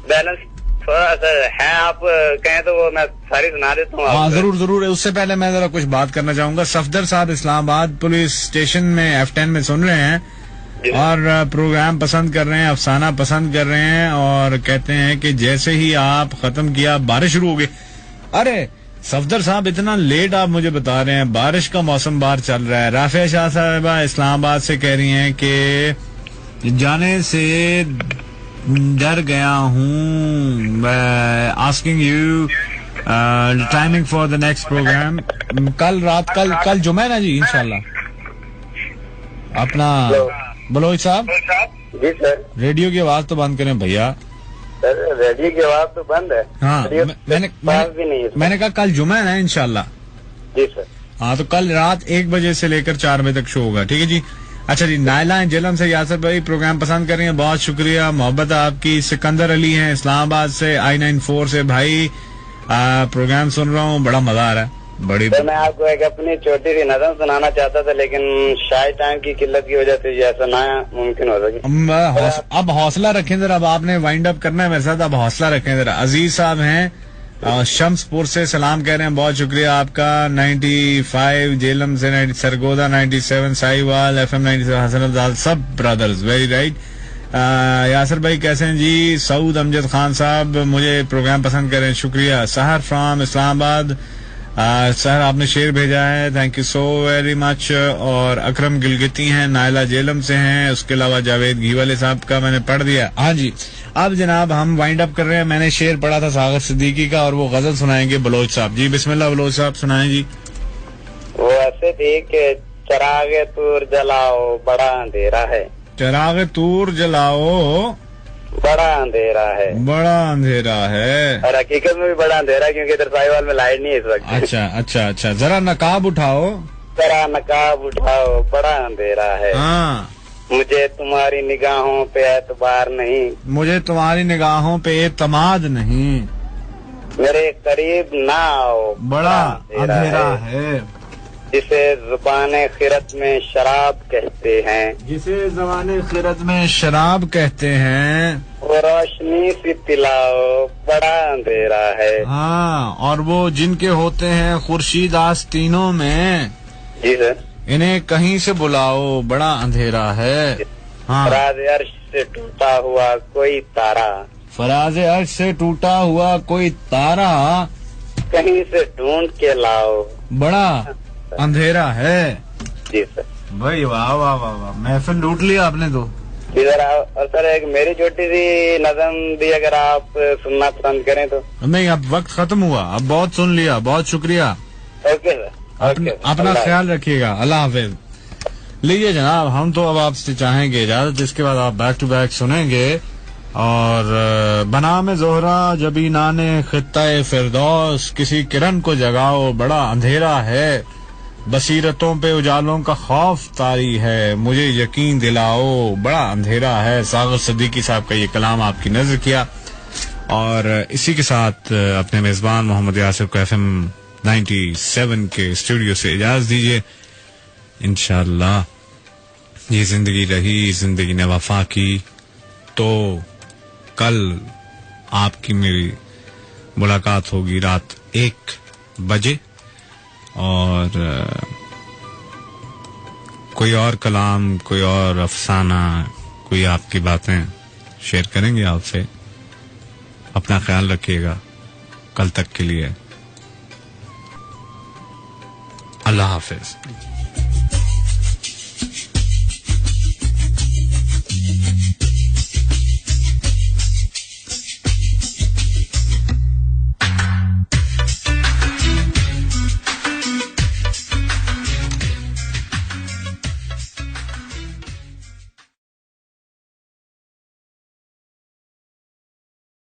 बैलेंस थोड़ा सा है, आप कहें तो वो मैं सारी सुना देता हूँ। हाँ जरूर जरूर। उससे पहले मैं जरा कुछ बात करना चाहूंगा। सफदर साहब इस्लामाबाद पुलिस स्टेशन में F10 में सुन रहे हैं और प्रोग्राम पसंद कर रहे हैं, अफसाना पसंद कर रहे हैं, और कहते हैं कि जैसे ही आप खत्म किया बारिश शुरू हो गई। अरे सफदर साहब इतना लेट आप मुझे बता रहे हैं, बारिश का मौसम बाहर चल रहा है। राफिया शाह साहबा इस्लामाबाद से कह रही हैं कि जाने से डर गया हूँ। Asking you timing for the next programme. कल रात कल जुम्मा है ना जी, इंशाल्लाह। अपना बलोच साहब। जी सर। रेडियो की आवाज तो बंद करें भैया। सर रेडियो की आवाज तो बंद है। हाँ मैंने कहा कल जुम्मा है ना इंशाल्लाह। जी सर। हाँ तो कल रात 1 बजे से लेकर 4 बजे तक शो होगा, ठीक है जी। अच्छा जी, नायला जेलम से यासर भाई प्रोग्राम पसंद कर रही हैं, बहुत शुक्रिया, मोहब्बत आपकी। सिकंदर अली हैं इस्लामाबाद से, I94 से, भाई प्रोग्राम सुन रहा हूँ, बड़ा मजा आ रहा है। बड़ी तो मैं आपको एक अपनी छोटी सी नज़म सुनाना चाहता था, लेकिन शायद टाइम की किल्लत की वजह से ऐसा ना मुमकिन हो सके। अब हौसला रखें जरा, अब आपने वाइंड अप करना है मेरे साथ, अब हौसला रखें जरा। अजीज साहब हैं शम्सपुर से सलाम कह रहे हैं, बहुत शुक्रिया आपका। 95 जेलम से, 90 सरगोदा, 97 साहिवाल, FM 97 हसन अब्दाल, सब ब्रदर्स, वेरी राइट। यासर भाई कैसे हैं जी? सऊद अमजद खान साहब मुझे प्रोग्राम पसंद करें, शुक्रिया। सहर फ्रॉम इस्लामाबाद, सर आपने शेर भेजा है, thank you so very much. और अकरम गिलगिती हैं, नायला जेलम से हैं, उसके अलावा जावेद घीवाले साहब का मैंने पढ़ दिया। हाँ जी, अब जनाब हम वाइंड अप कर रहे हैं। मैंने शेर पढ़ा था सागर सिद्दीकी का और वो गजल सुनाएंगे बलोच साहब जी। बिस्मिल्लाह बलोच साहब सुनाएं जी। वो ऐसे थी कि चरागे तूर जलाओ बड़ा अंधेरा है। चरागे तूर जलाओ बड़ा अंधेरा है। बड़ा अंधेरा है, और हकीकत में भी बड़ा अंधेरा है क्योंकि इधर साहिवाल में लाइट नहीं है इस वक्त। अच्छा अच्छा अच्छा, जरा नकाब उठाओ, जरा नकाब उठाओ, बड़ा अंधेरा है। हाँ। मुझे तुम्हारी निगाहों पे एतबार नहीं, मुझे तुम्हारी निगाहों पे एतमाद नहीं, मेरे करीब ना आओ, बड़ा अंधेरा है। जिसे ज़ुबाने खिरत में शराब कहते हैं, जिसे ज़ुबाने खिरत में शराब कहते हैं, वो रोशनी सी तिलाओ, बड़ा अंधेरा है। हाँ, और वो जिनके होते हैं खुर्शीद आस्तीनों में। जी सर। इन्हें कहीं से बुलाओ, बड़ा अंधेरा है। हाँ, फराज अर्श से टूटा हुआ कोई तारा, फराज अर्श से टूटा हुआ कोई तारा, कहीं से ढूंढ के लाओ, बड़ा अंधेरा है। जी सर। भाई वाह वाह वाह वाह, महफिल लूट लिया आपने तो। इधर आओ। और सर एक मेरी छोटी सी नज़म भी अगर आप सुनना पसंद करें तो। नहीं, अब वक्त खत्म हुआ, अब बहुत सुन लिया, बहुत शुक्रिया। Okay sir. अपना ख्याल रखिएगा, अल्लाह हाफिज। लीजिए जनाब, हम तो अब आपसे चाहेंगे इजाजत, इसके बाद आप बैक टू बैक सुनेंगे। और बनाम जोहरा जबी नाने खित्ता फिरदौस, किसी किरण को जगाओ, बड़ा अंधेरा है, बसीरतों पे उजालों का खौफ तारी है, मुझे यकीन दिलाओ, बड़ा अंधेरा है। सागर सिद्दीकी साहब का ये कलाम आपकी नजर किया। और इसी के साथ अपने मेजबान मोहम्मद यासिर को FM 97 के स्टूडियो से इजाजत दीजिए। इंशाअल्लाह ये जिंदगी रही, जिंदगी ने वफा की, तो कल आपकी मेरी मुलाकात होगी रात 1 बजे। और कोई और कलाम, कोई और अफसाना, कोई आपकी बातें शेयर करेंगे आपसे। अपना ख्याल रखिएगा। कल तक के लिए अल्लाह हाफिज।